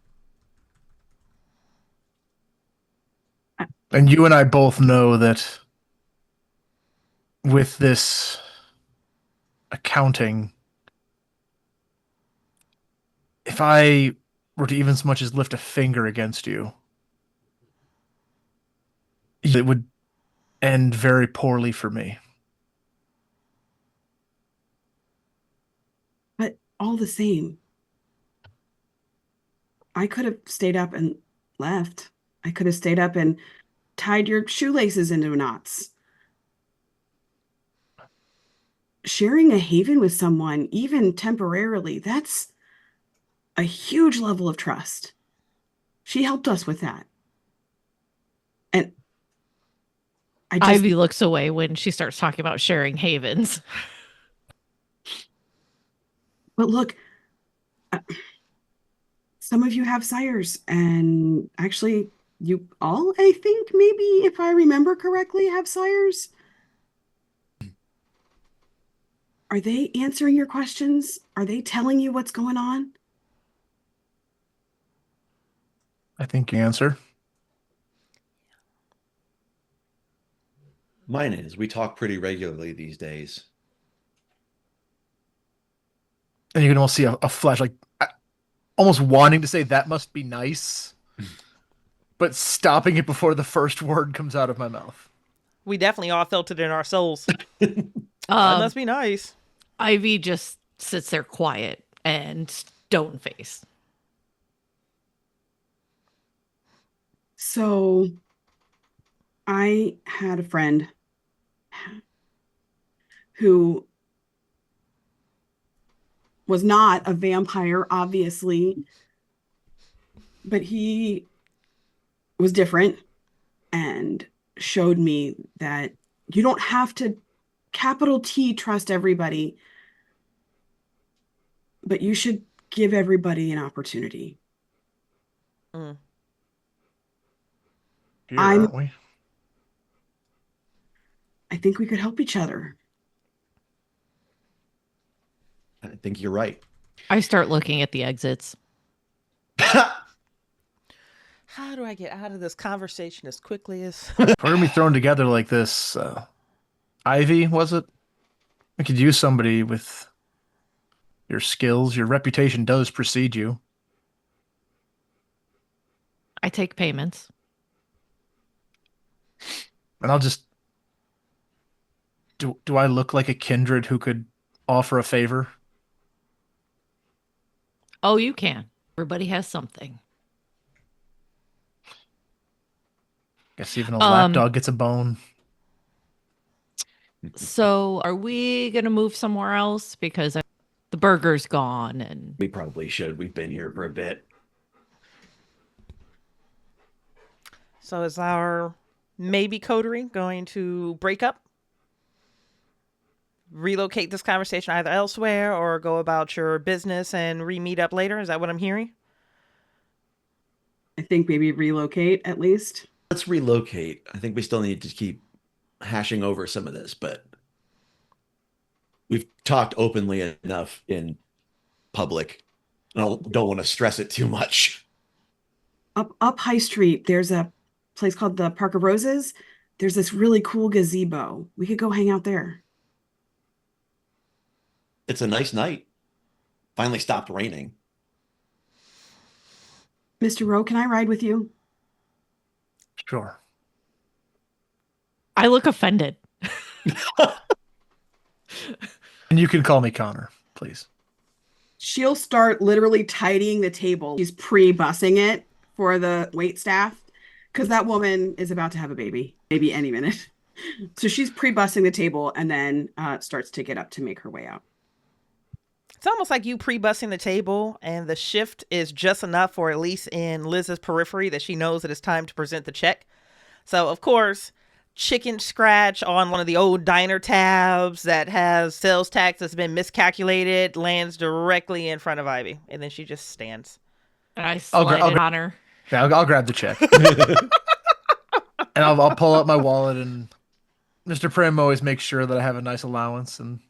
And you and I both know that with this accounting, if I were to even so much as lift a finger against you, it would end very poorly for me. But all the same, I could have stayed up and left. I could have stayed up and tied your shoelaces into knots. Sharing a haven with someone, even temporarily, that's a huge level of trust. She helped us with that. And Ivy looks away when she starts talking about sharing havens. But look, some of you have sires, and actually, you all, I think, maybe, if I remember correctly, have sires. Are they answering your questions? Are they telling you what's going on? I think you answer. Mine is. We talk pretty regularly these days. And you can almost see a flash, like almost wanting to say that must be nice, but stopping it before the first word comes out of my mouth. We definitely all felt it in our souls. That must be nice. Ivy just sits there quiet and stone face. So I had a friend who was not a vampire, obviously, but he was different and showed me that you don't have to capital T trust everybody, but you should give everybody an opportunity. Here, aren't we? I think we could help each other. I think you're right. I start looking at the exits. How do I get out of this conversation as quickly as... If we're going to be thrown together like this, Ivy, was it? We could use somebody with your skills. Your reputation does precede you. I take payments. And I'll just... Do I look like a kindred who could offer a favor? Oh, you can. Everybody has something. Guess even a lapdog gets a bone. So are we going to move somewhere else? Because the burger's gone and We probably should. We've been here for a bit. So is our maybe coterie going to break up? Relocate this conversation either elsewhere or go about your business and re-meet up later? Is that what I'm hearing? I think maybe relocate at least. Let's relocate. I think we still need to keep hashing over some of this, but we've talked openly enough in public. I don't want to stress it too much. Up High Street, there's a place called the Park of Roses. There's this really cool gazebo. We could go hang out there. It's a nice night. Finally stopped raining. Mr. Rowe, can I ride with you? Sure. I look offended. And you can call me Connor, please. She'll start literally tidying the table. She's pre-bussing it for the wait staff because that woman is about to have a baby, maybe any minute. So she's pre-bussing the table and then starts to get up to make her way out. It's almost like you pre-bussing the table and the shift is just enough for at least in Liz's periphery that she knows that it's time to present the check. So, of course, chicken scratch on one of the old diner tabs that has sales tax that's been miscalculated lands directly in front of Ivy. And then she just stands. And I slide it on her. Yeah, I'll grab the check. And I'll pull out my wallet, and Mr. Prim always makes sure that I have a nice allowance, and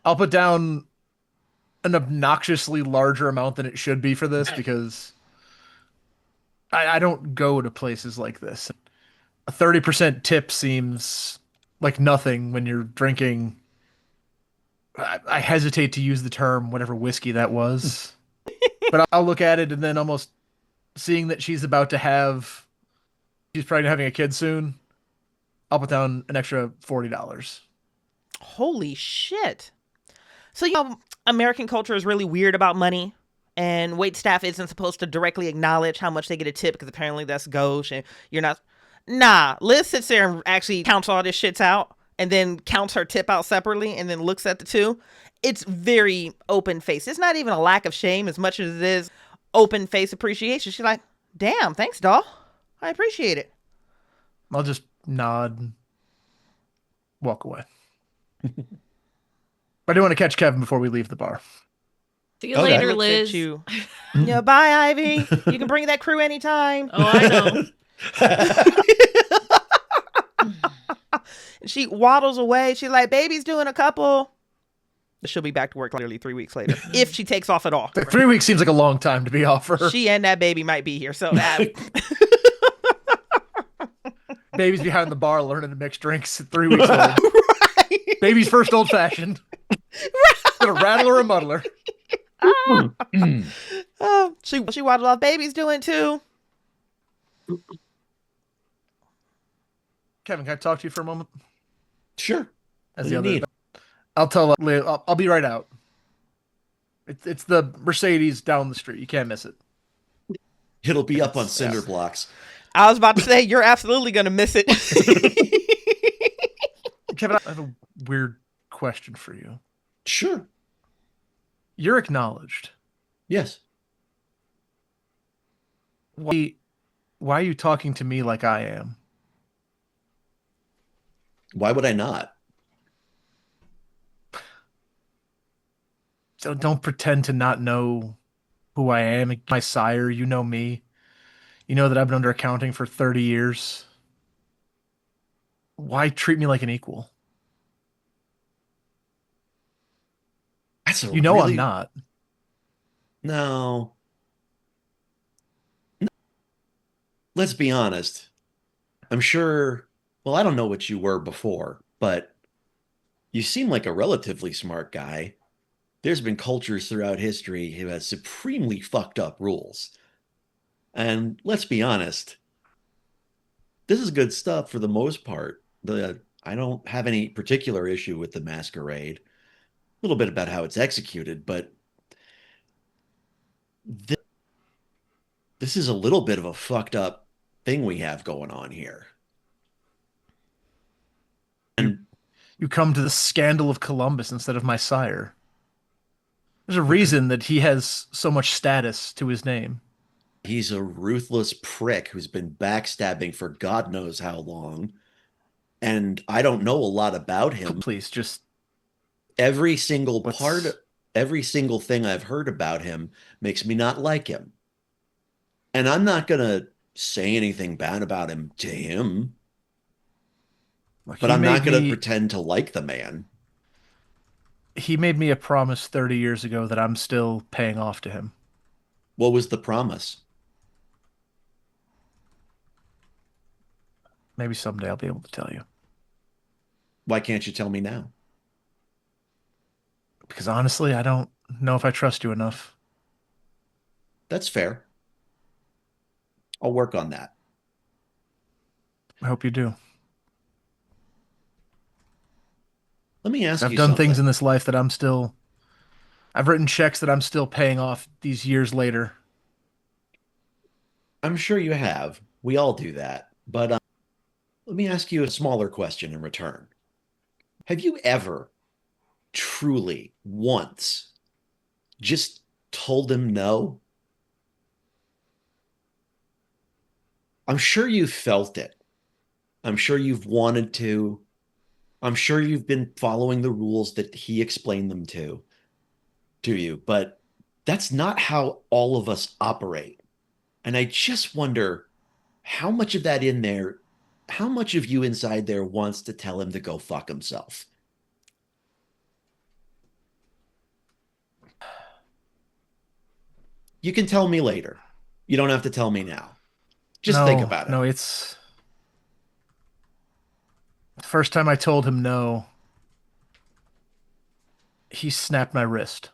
I'll put down an obnoxiously larger amount than it should be for this because I don't go to places like this. A 30% tip seems like nothing when you're drinking. I hesitate to use the term whatever whiskey that was, but I'll look at it and then almost seeing that she's probably having a kid soon. I'll put down an extra $40. Holy shit. So, you know, American culture is really weird about money, and wait staff isn't supposed to directly acknowledge how much they get a tip because apparently that's gauche and you're not. Nah, Liz sits there and actually counts all this shits out and then counts her tip out separately and then looks at the two. It's very open face. It's not even a lack of shame as much as it is open face appreciation. She's like, damn, thanks, doll. I appreciate it. I'll just nod, walk away. But I do want to catch Kevin before we leave the bar. See you later, Looks at Liz. you. Yeah, bye, Ivy. You can bring that crew anytime. Oh, I know. She waddles away. She's like, baby's doing a couple. But she'll be back to work literally 3 weeks later, if she takes off at all. 3 weeks seems like a long time to be off for her. She and that baby might be here. So Baby's behind the bar learning to mix drinks at 3 weeks old. Right. Baby's first old fashioned. Right. A rattler or a muddler. She waddled off. Baby's doing too. Kevin, can I talk to you for a moment? Sure. As What the do you other, need? I'll tell Leah. I'll be right out. It's the Mercedes down the street. You can't miss it. It'll be up on cinder blocks. I was about to say, you're absolutely going to miss it. Kevin, I have a weird question for you. Sure. You're acknowledged. Yes. Why are you talking to me like I am? Why would I not? So don't pretend to not know who I am. My sire, you know me. You know that I've been under accounting for 30 years. Why treat me like an equal? That's a You know really... I'm not. No. Let's be honest. I'm sure, well, I don't know what you were before, but you seem like a relatively smart guy. There's been cultures throughout history who had supremely fucked up rules. And let's be honest, this is good stuff for the most part. I don't have any particular issue with the Masquerade. A little bit about how it's executed, but This is a little bit of a fucked up thing we have going on here. And You come to the scandal of Columbus instead of my sire. There's a reason that he has so much status to his name. he's a ruthless prick who's been backstabbing for God knows how long. And I don't know a lot about him. Please, just Every single What's- every single thing I've heard about him makes me not like him. And I'm not going to say anything bad about him to him, look, but he I'm not made going to me- pretend to like the man. He made me a promise 30 years ago that I'm still paying off to him. What was the promise? Maybe someday I'll be able to tell you. Why can't you tell me now? Because honestly, I don't know if I trust you enough. That's fair. I'll work on that. I hope you do. Let me ask I've you done something. things in this life that I've written checks that I'm still paying off these years later. I'm sure you have. We all do that. But let me ask you a smaller question in return. Have you ever truly once just told him no? I'm sure you've felt it. I'm sure you've wanted to. I'm sure you've been following the rules that he explained them to you, but that's not how all of us operate. And I just wonder how much of that in there, how much of you inside there wants to tell him to go fuck himself? You can tell me later. You don't have to tell me now. Just think about it. No, it's the first time I told him no, he snapped my wrist.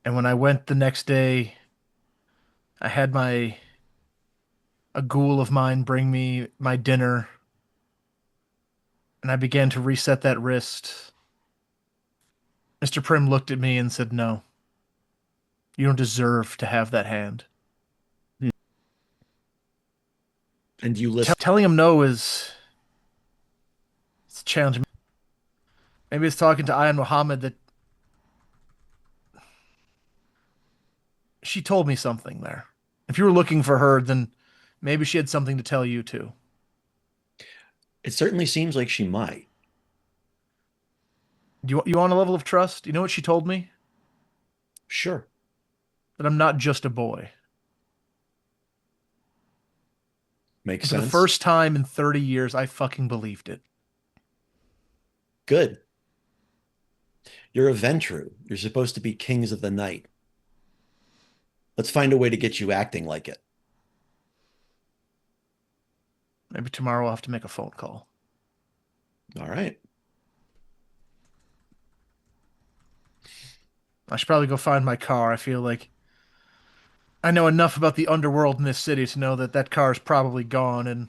And when I went the next day, I had a ghoul of mine bring me my dinner, and I began to reset that wrist. Mr. Prim looked at me and said, "No, you don't deserve to have that hand." And you listen. Telling him no it's a challenge. Maybe it's talking to Ayan Muhammad that she told me something there. If you were looking for her, then maybe she had something to tell you too. It certainly seems like she might. You want a level of trust? You know what she told me? Sure. That I'm not just a boy. Makes For sense. the first time in 30 years, I fucking believed it. Good. You're a Ventru. You're supposed to be kings of the night. Let's find a way to get you acting like it. Maybe tomorrow I'll have to make a phone call. All right. I should probably go find my car. I feel like I know enough about the underworld in this city to know that that car is probably gone, and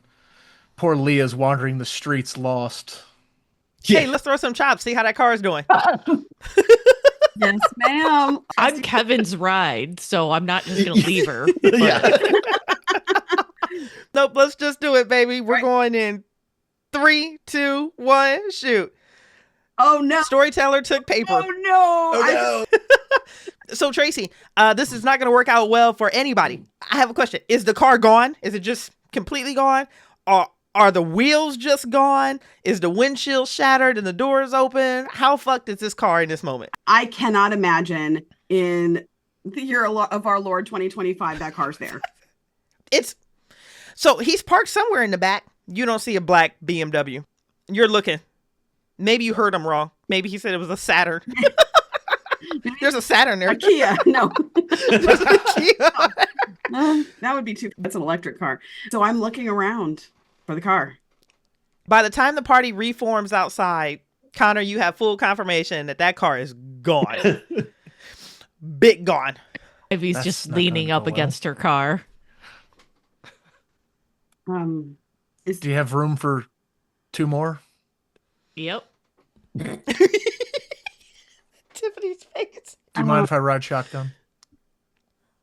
poor Leah's wandering the streets lost. Hey, let's throw some chops. See how that car is doing. Yes, ma'am. I'm Kevin's ride, so I'm not just going to leave her. but- Yeah. Nope, let's just do it, baby. We're Right. going in 3, 2, 1, shoot. Oh no. Storyteller took paper. Oh no. Oh no. So Tracy, this is not going to work out well for anybody. I have a question. Is the car gone? Is it just completely gone? Or are the wheels just gone? Is the windshield shattered and the doors open? How fucked is this car in this moment? I cannot imagine in the year of our Lord 2025 that car's there. It's so he's parked somewhere in the back. You don't see a black BMW. You're looking. Maybe you heard him wrong. Maybe he said it was a Saturn. There's a Saturn there. A Kia. No. There's a Kia. That would be too. That's an electric car. So I'm looking around for the car. By the time the party reforms outside, Connor, you have full confirmation that car is gone. Big gone. Ivy's That's just not leaning gonna up go well. against her car. Is Do you have room for 2 more? Yep. Tiffany's face. Do you mind if I ride shotgun?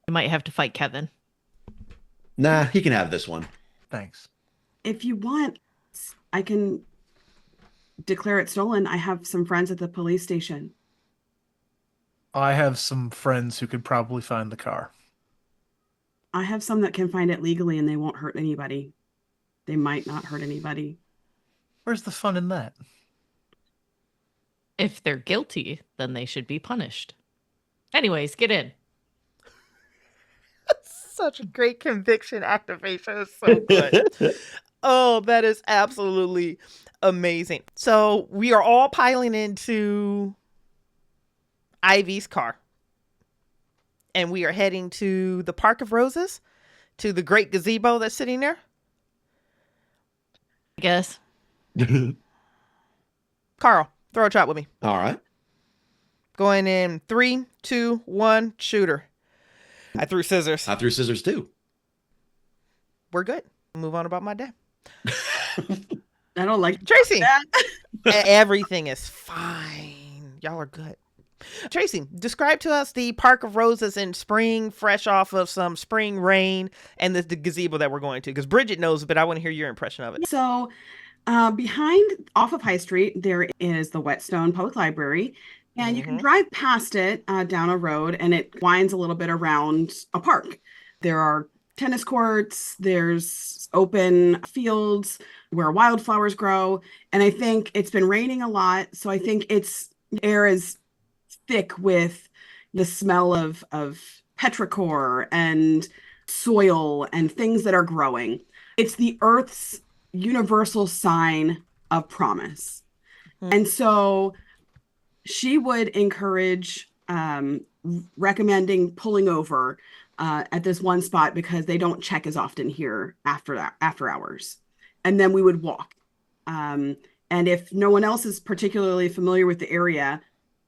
You might have to fight Kevin. Nah, he can have this one. Thanks. If you want, I can declare it stolen. I have some friends at the police station. I have some friends who could probably find the car. I have some that can find it legally and they won't hurt anybody. They might not hurt anybody. Where's the fun in that? If they're guilty, then they should be punished. Anyways, get in. Such a great conviction activation. It's so good. Oh, that is absolutely amazing. So we are all piling into Ivy's car. And we are heading to the Park of Roses, to the great gazebo that's sitting there. I guess. Carl, throw a shot with me. All right. Going in 3, 2, 1, shooter. I threw scissors. I threw scissors too. We're good. Move on about my day. I don't like Tracey. that. Everything is fine. Y'all are good. Tracey, describe to us the Park of Roses in spring, fresh off of some spring rain, and the gazebo that we're going to. Because Bridgett knows, but I want to hear your impression of it. So behind off of High Street, there is the Whetstone Public Library. And you can drive past it down a road and it winds a little bit around a park. There are tennis courts, there's open fields where wildflowers grow. And I think it's been raining a lot. So I think air is thick with the smell of petrichor and soil and things that are growing. It's the earth's universal sign of promise. And so she would encourage recommending pulling over at this one spot because they don't check as often here after hours. And then we would walk. And if no one else is particularly familiar with the area,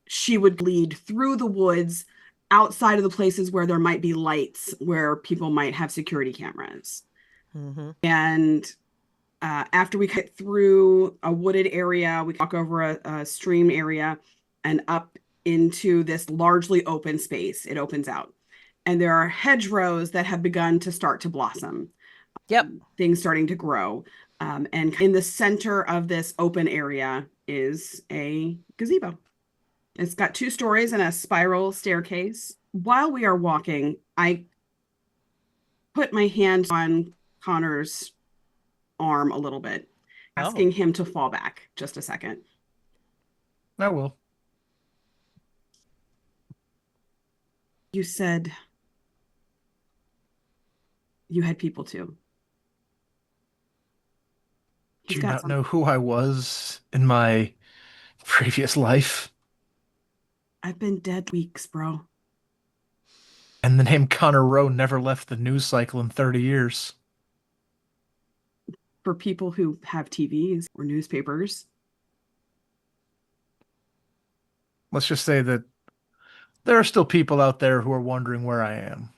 she would lead through the woods outside of the places where there might be lights, where people might have security cameras. And after we cut through a wooded area, we walk over a stream area and up into this largely open space. It opens out. And there are hedgerows that have begun to start to blossom. Yep. Things starting to grow. And in the center of this open area is a gazebo. It's got 2 stories and a spiral staircase. While we are walking, I put my hand on Connor's arm a little bit, asking him to fall back just a second. I will. You said you had people too. Do you not know who I was in my previous life? I've been dead weeks, bro. And the name Connor Rowe never left the news cycle in 30 years. For people who have TVs or newspapers. Let's just say that there are still people out there who are wondering where I am.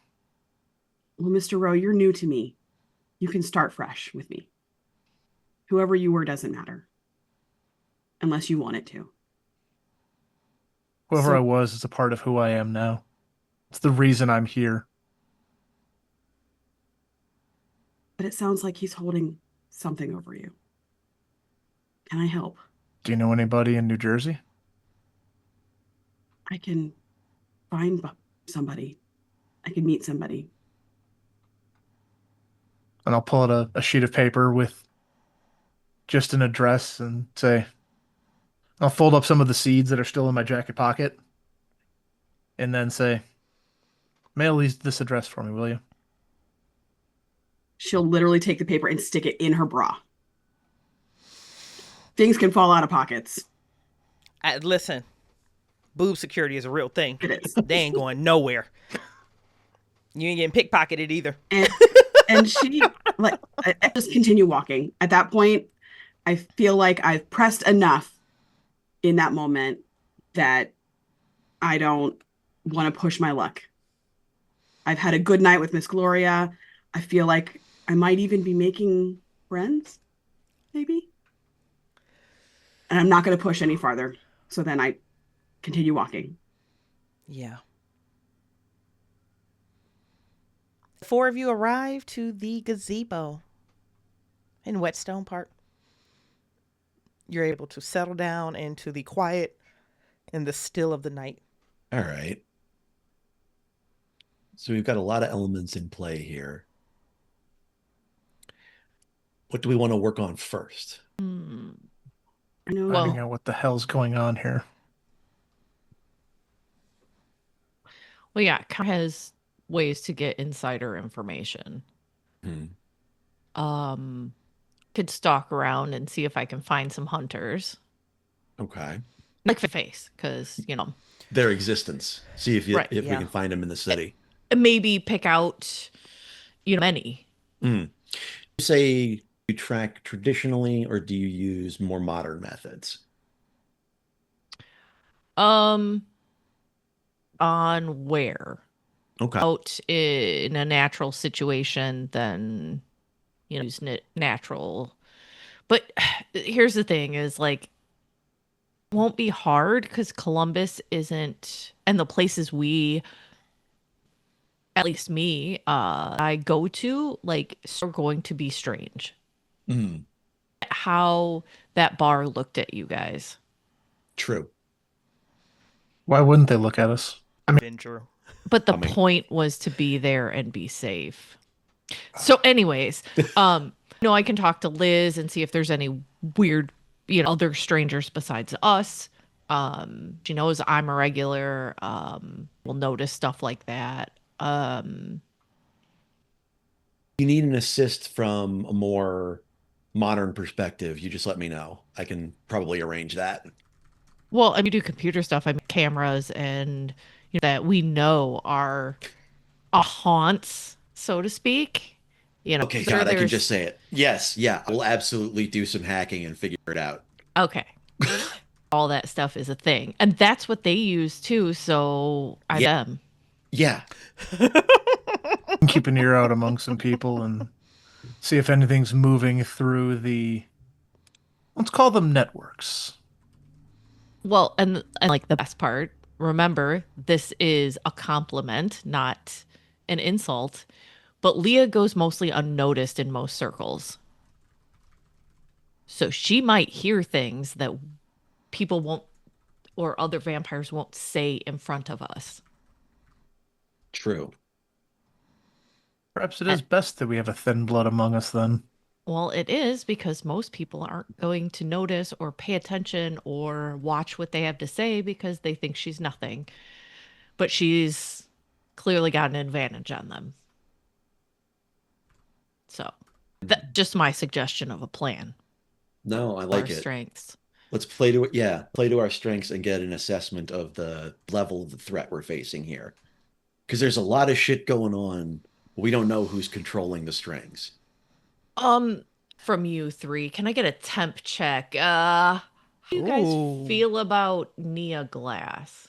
Well, Mr. Rowe, you're new to me. You can start fresh with me. Whoever you were doesn't matter. Unless you want it to. Whoever I was is a part of who I am now. It's the reason I'm here. But it sounds like he's holding something over you. Can I help? Do you know anybody in New Jersey? I can find somebody. I can meet somebody. And I'll pull out a sheet of paper with just an address and say, I'll fold up some of the seeds that are still in my jacket pocket and then say, mail this address for me, will you? She'll literally take the paper and stick it in her bra. Things can fall out of pockets. Listen, boob security is a real thing. It is. They ain't going nowhere. You ain't getting pickpocketed either. And she, like, I just continue walking. At that point, I feel like I've pressed enough in that moment that I don't want to push my luck. I've had a good night with Miss Gloria. I feel like I might even be making friends, maybe. And I'm not going to push any farther. So then I continue walking. Yeah. The four of you arrive to the gazebo in Whetstone Park. You're able to settle down into the quiet and the still of the night. All right. So we've got a lot of elements in play here. What do we want to work on first? I know. Finding out what the hell's going on here. Well, yeah, Kyle has ways to get insider information. Could stalk around and see if I can find some hunters. Okay. Like face, because, Their existence. See if Right, if we yeah. can find them in the city. maybe pick out, many. You say you track traditionally, or do you use more modern methods? On where? Okay. Out in a natural situation, then, use natural. But here's the thing is, like, won't be hard because Columbus isn't, and the places at least me, I go to, like, are going to be strange. How that bar looked at you guys. True. Why wouldn't they look at us? Been true. But the I mean- point was to be there and be safe. So anyways, I can talk to Liz and see if there's any weird, other strangers besides us. She knows I'm a regular. Will notice stuff like that. You need an assist from a more modern perspective, you just let me know. I can probably arrange that. Well, I mean, do computer stuff. I mean, cameras and that we know are haunts, so to speak. Okay, sure God, I can there's- just say it. Yes, yeah, I will absolutely do some hacking and figure it out. Okay. All that stuff is a thing. And that's what they use too. So them. Yeah. Keep an ear out among some people and see if anything's moving through let's call them networks. Well, and like the best part, remember, this is a compliment, not an insult. But Leah goes mostly unnoticed in most circles. So she might hear things that people won't, or other vampires won't say in front of us. True. Perhaps it is best that we have a thin blood among us then. Well, it is because most people aren't going to notice or pay attention or watch what they have to say because they think she's nothing. But she's clearly got an advantage on them. So that's just my suggestion of a plan. No, I like Our it. strengths. Let's play to our strengths and get an assessment of the level of the threat we're facing here. Because there's a lot of shit going on. We don't know who's controlling the strings. From you three, can I get a temp check? How do you guys Ooh. feel about Nia Glass?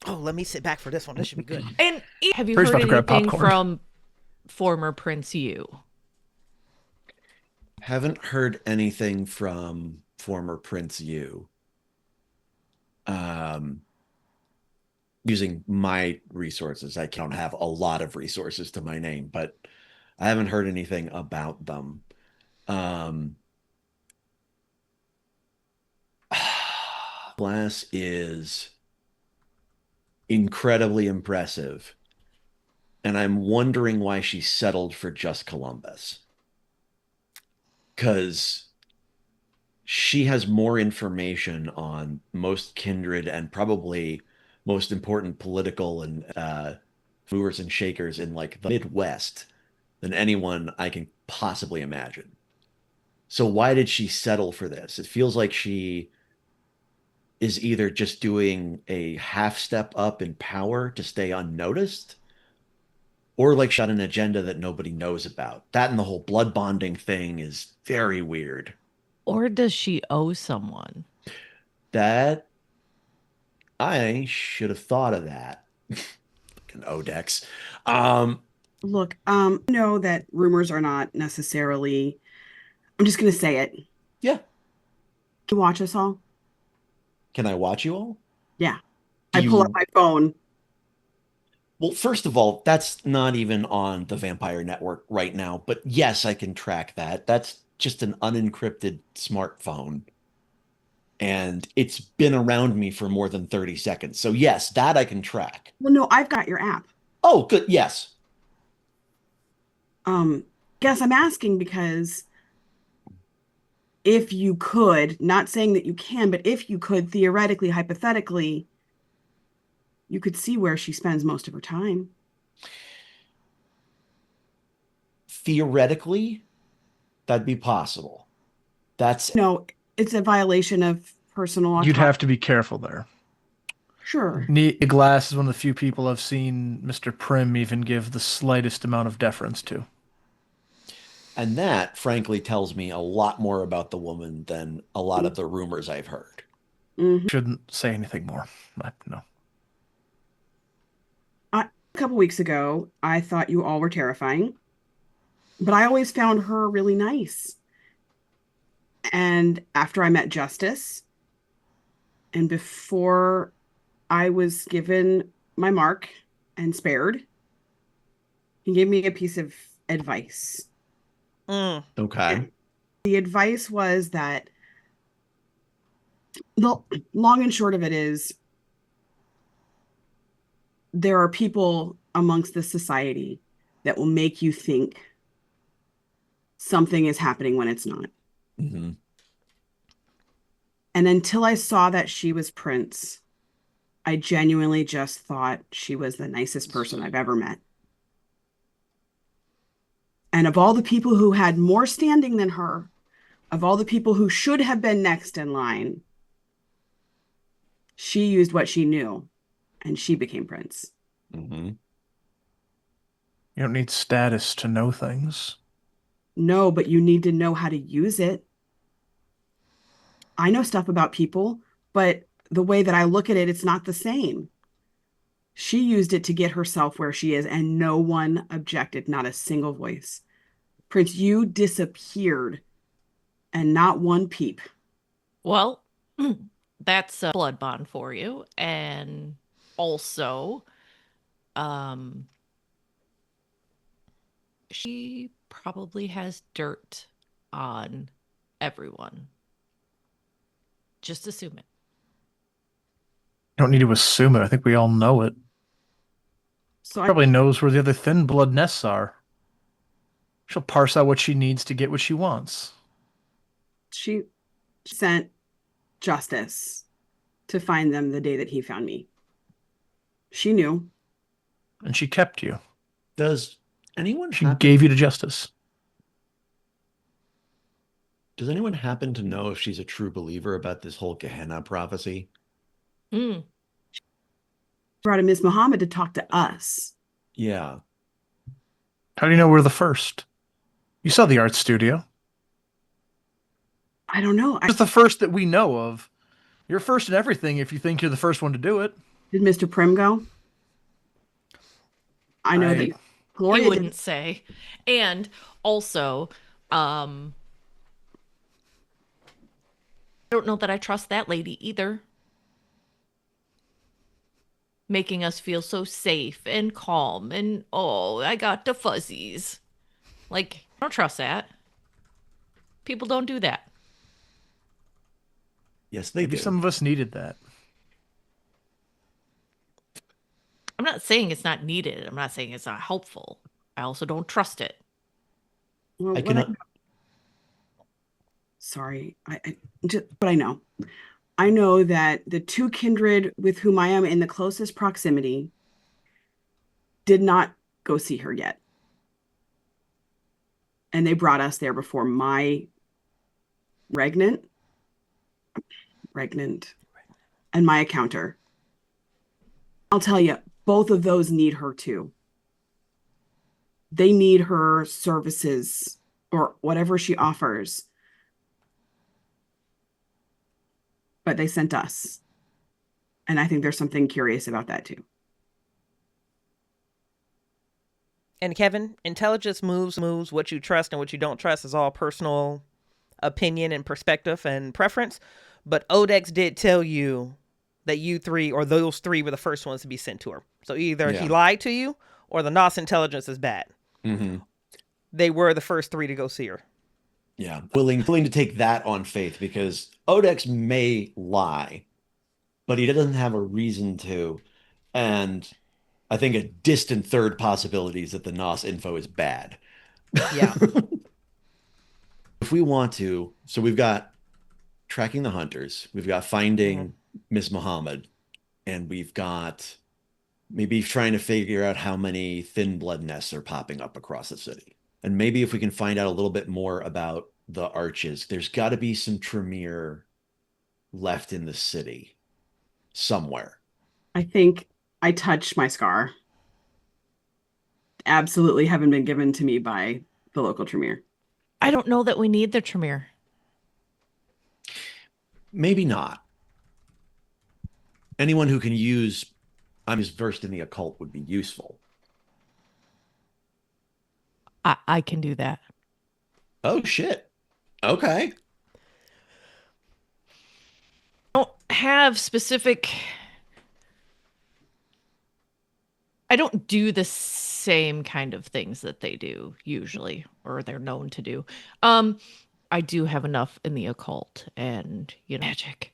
Oh, let me sit back for this one. This should be good. And have you First, heard about to grab anything popcorn. from former Prince Yu? Haven't heard anything from former Prince Yu. Using my resources, I don't have a lot of resources to my name, but I haven't heard anything about them. Glass is incredibly impressive, and I'm wondering why she settled for just Columbus. Because she has more information on most kindred and probably most important political and movers and shakers in like the Midwest than anyone I can possibly imagine. So why did she settle for this? It feels like she is either just doing a half step up in power to stay unnoticed, or like she got an agenda that nobody knows about. That and the whole blood bonding thing is very weird. Or does she owe someone? That I should have thought of that. Fucking Odex. Look, know that rumors are not necessarily. I'm just gonna say it. Yeah. Can you watch us all? Can I watch you all? Yeah. I pull up my phone. Well, first of all, that's not even on the Vampire Network right now, but yes, I can track that. That's just an unencrypted smartphone. And it's been around me for more than 30 seconds. So yes, that I can track. Well, no, I've got your app. Oh, good. Yes. Guess I'm asking because if you could, not saying that you can, but if you could, theoretically, hypothetically, you could see where she spends most of her time. Theoretically, that'd be possible. That's No, it's a violation of personal autonomy. You'd have to be careful there. Sure. Nia Glass is one of the few people I've seen Mr. Prim even give the slightest amount of deference to. And that, frankly, tells me a lot more about the woman than a lot of the rumors I've heard. Mm-hmm. Shouldn't say anything more. No. A couple weeks ago, I thought you all were terrifying, but I always found her really nice. And after I met Justice, and before I was given my mark and spared, he gave me a piece of advice. Okay. The advice was that the long and short of it is there are people amongst this society that will make you think something is happening when it's not. Mm-hmm. And until I saw that she was Prince, I genuinely just thought she was the nicest person I've ever met. And of all the people who had more standing than her, of all the people who should have been next in line, she used what she knew and she became Prince. Mm-hmm. You don't need status to know things. No, but you need to know how to use it. I know stuff about people, but the way that I look at it, it's not the same. She used it to get herself where she is, and no one objected, not a single voice. Prince, you disappeared, and not one peep. Well, that's a blood bond for you. And also, she probably has dirt on everyone. Just assume it. You don't need to assume it. I think we all know it. So I Probably knows where the other thin blood nests are. She'll parse out what she needs to get what she wants. she sent Justice to find them the day that he found me. She knew. And she kept you. Does anyone She happen, gave you to Justice. does anyone happen to know if she's a true believer about this whole Gehenna prophecy? Mm. Brought in Miss Muhammad to talk to us. Yeah. How do you know we're the first? You saw the art studio. I don't know. It's the first that we know of. You're first in everything if you think you're the first one to do it. Did Mr. Prim go? I know that He Gloria wouldn't didn't. say. And also, I don't know that I trust that lady either. Making us feel so safe and calm and, oh, I got the fuzzies. Like, I don't trust that. People don't do that. Yes, they Maybe do. some of us needed that. I'm not saying it's not needed. I'm not saying it's not helpful. I also don't trust it. Well, I what cannot. sorry, but I know. I know that the two kindred with whom I am in the closest proximity did not go see her yet. And they brought us there before my regnant, and my accounter. I'll tell you, both of those need her too. They need her services or whatever she offers. But they sent us. And I think there's something curious about that too. And Kevin, intelligence moves. What you trust and what you don't trust is all personal opinion and perspective and preference. But Odex did tell you that you three or those three were the first ones to be sent to her. So either he Yeah. lied to you or the NOS intelligence is bad. Mm-hmm. They were the first three to go see her. Yeah. Willing to take that on faith because Odex may lie, but he doesn't have a reason to. And I think a distant third possibility is that the NOS info is bad. Yeah. If we want to, so we've got tracking the hunters, we've got finding Miss Muhammad, and we've got maybe trying to figure out how many thin blood nests are popping up across the city. And maybe if we can find out a little bit more about the arches, there's got to be some Tremere left in the city somewhere. I think I touched my scar. Absolutely haven't been given to me by the local Tremere. I don't know that we need the Tremere. Maybe not. Anyone who can use, I'm just versed in the occult, would be useful. I can do that. Oh, shit. Okay. Don't have specific. I don't do the same kind of things that they do usually, or they're known to do. I do have enough in the occult and magic.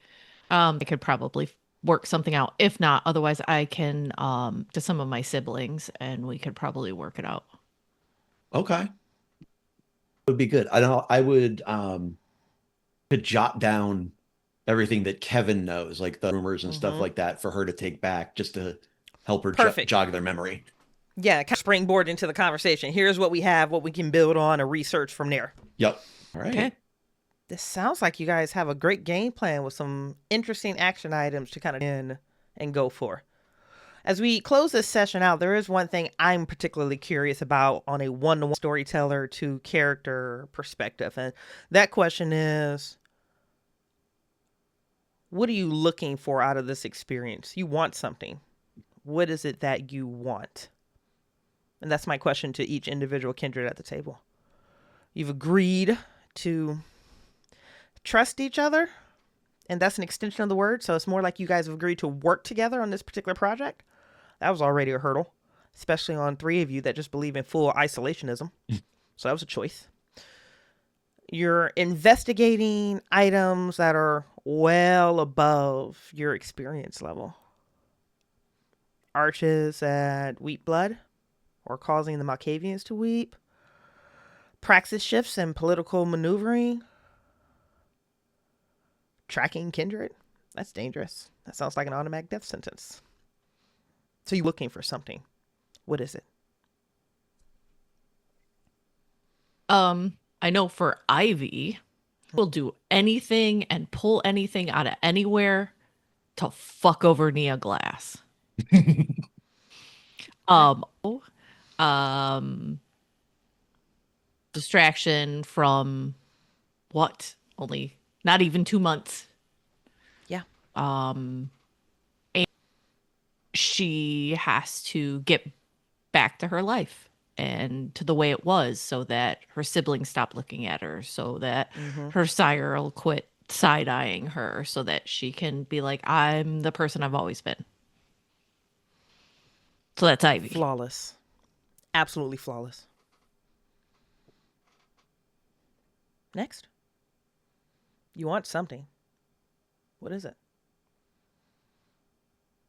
I could probably work something out. If not, otherwise I can to some of my siblings and we could probably work it out. Okay. Would be good. I don't know. I would could jot down everything that Kevin knows, like the rumors and stuff like that, for her to take back just to help her jog their memory. Yeah, kind of springboard into the conversation. Here's what we have, what we can build on, or research from there. Yep. All right. Okay. This sounds like you guys have a great game plan with some interesting action items to kind of in and go for. As we close this session out, there is one thing I'm particularly curious about on a one-to-one storyteller to character perspective. And that question is, what are you looking for out of this experience? You want something. What is it that you want? And that's my question to each individual kindred at the table. You've agreed to trust each other, and that's an extension of the word. So it's more like you guys have agreed to work together on this particular project. That was already a hurdle, especially on three of you that just believe in full isolationism. So that was a choice. You're investigating items that are well above your experience level. Arches that weep blood or causing the Malkavians to weep. Praxis shifts and political maneuvering. Tracking kindred. That's dangerous. That sounds like an automatic death sentence. So you're looking for something. What is it? I know for Ivy, we'll do anything and pull anything out of anywhere to fuck over Nia Glass. Distraction from what? Only not even 2 months. Yeah. And she has to get back to her life and to the way it was so that her siblings stop looking at her, so that her sire will quit side-eyeing her, so that she can be like, I'm the person I've always been. So that's Ivy. Flawless. Absolutely flawless. Next. You want something. What is it?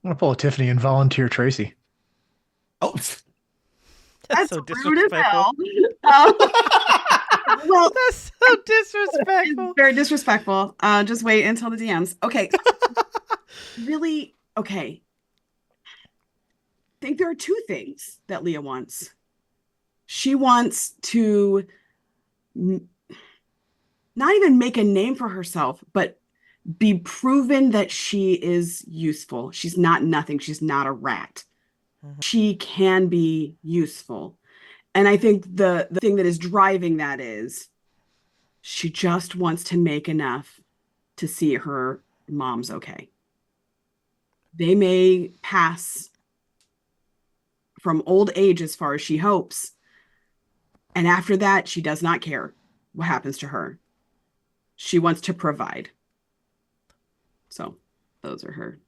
I'm gonna pull a Tiffany and volunteer Tracey. Oh, That's so rude as disrespectful. hell. Well, That's so disrespectful. it's very disrespectful. Just wait until the DMs. Okay. Really? Okay. I think there are two things that Leah wants. She wants to not even make a name for herself, but be proven that she is useful. She's not nothing. She's not a rat. She can be useful. And I think the thing that is driving that is she just wants to make enough to see her mom's okay. They may pass from old age as far as she hopes. And after that, she does not care what happens to her. She wants to provide. So those are her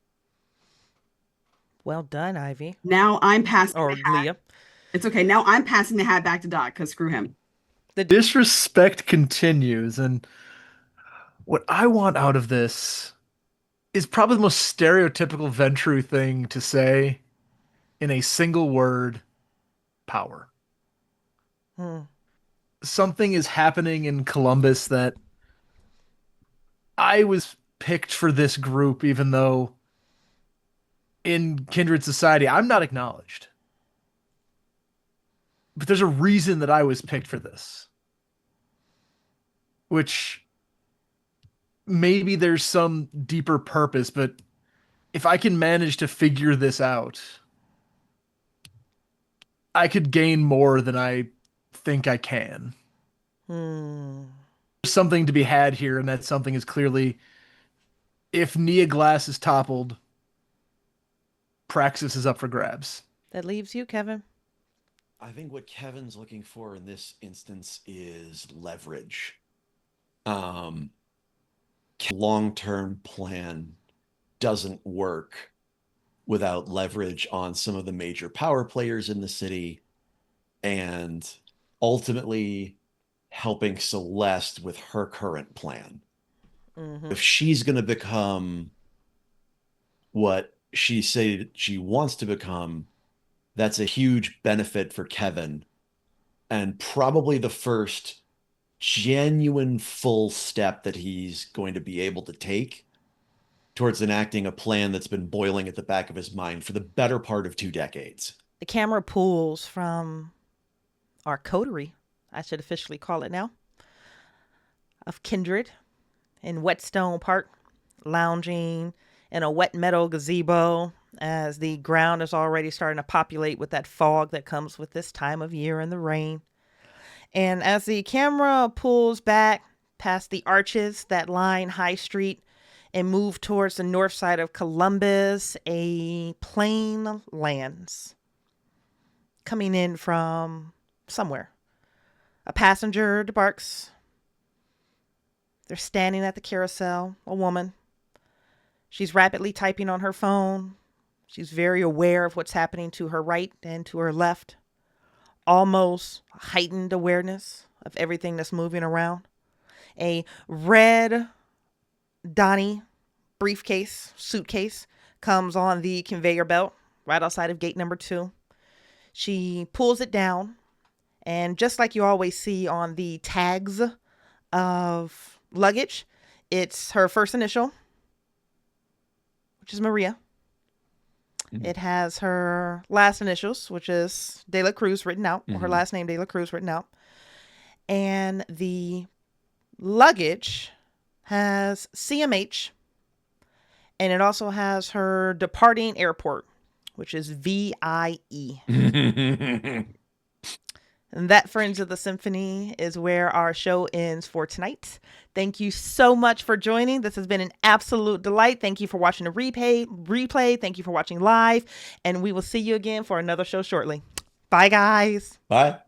Well done, Ivy. Now I'm passing Or the hat. Leah. It's okay. Now I'm passing the hat back to Doc because screw him. Disrespect continues, and what I want out of this is probably the most stereotypical Ventru thing to say in a single word: power. Hmm. Something is happening in Columbus that I was picked for this group, even though in Kindred Society I'm not acknowledged. But there's a reason that I was picked for this, which maybe there's some deeper purpose, but if I can manage to figure this out, I could gain more than I think I can. Hmm. There's something to be had here, and that something is clearly, if Nia Glass is toppled, Praxis is up for grabs. That leaves you, Kevin. I think what Kevin's looking for in this instance is leverage. Long-term plan doesn't work without leverage on some of the major power players in the city, and ultimately helping Celeste with her current plan. Mm-hmm. If she's going to become what she said she wants to become, that's a huge benefit for Kevin, and probably the first genuine full step that he's going to be able to take towards enacting a plan that's been boiling at the back of his mind for the better part of 2 decades. The camera pulls from our coterie, I should officially call it now, of Kindred in Whetstone Park, lounging in a wet metal gazebo as the ground is already starting to populate with that fog that comes with this time of year and the rain. And as the camera pulls back past the arches that line High Street and move towards the north side of Columbus, a plane lands, coming in from somewhere. A passenger debarks. They're standing at the carousel, a woman. She's rapidly typing on her phone. She's very aware of what's happening to her right and to her left. Almost heightened awareness of everything that's moving around. A red Donnie suitcase comes on the conveyor belt right outside of gate number 2. She pulls it down, and just like you always see on the tags of luggage, it's her first initial, which is Maria. It has her last initials, which is De La Cruz written out, or her last name De La Cruz written out. And the luggage has CMH, and it also has her departing airport, which is VIE. And that, friends of the Symphony, is where our show ends for tonight. Thank you so much for joining. This has been an absolute delight. Thank you for watching the replay. Thank you for watching live. And we will see you again for another show shortly. Bye, guys. Bye.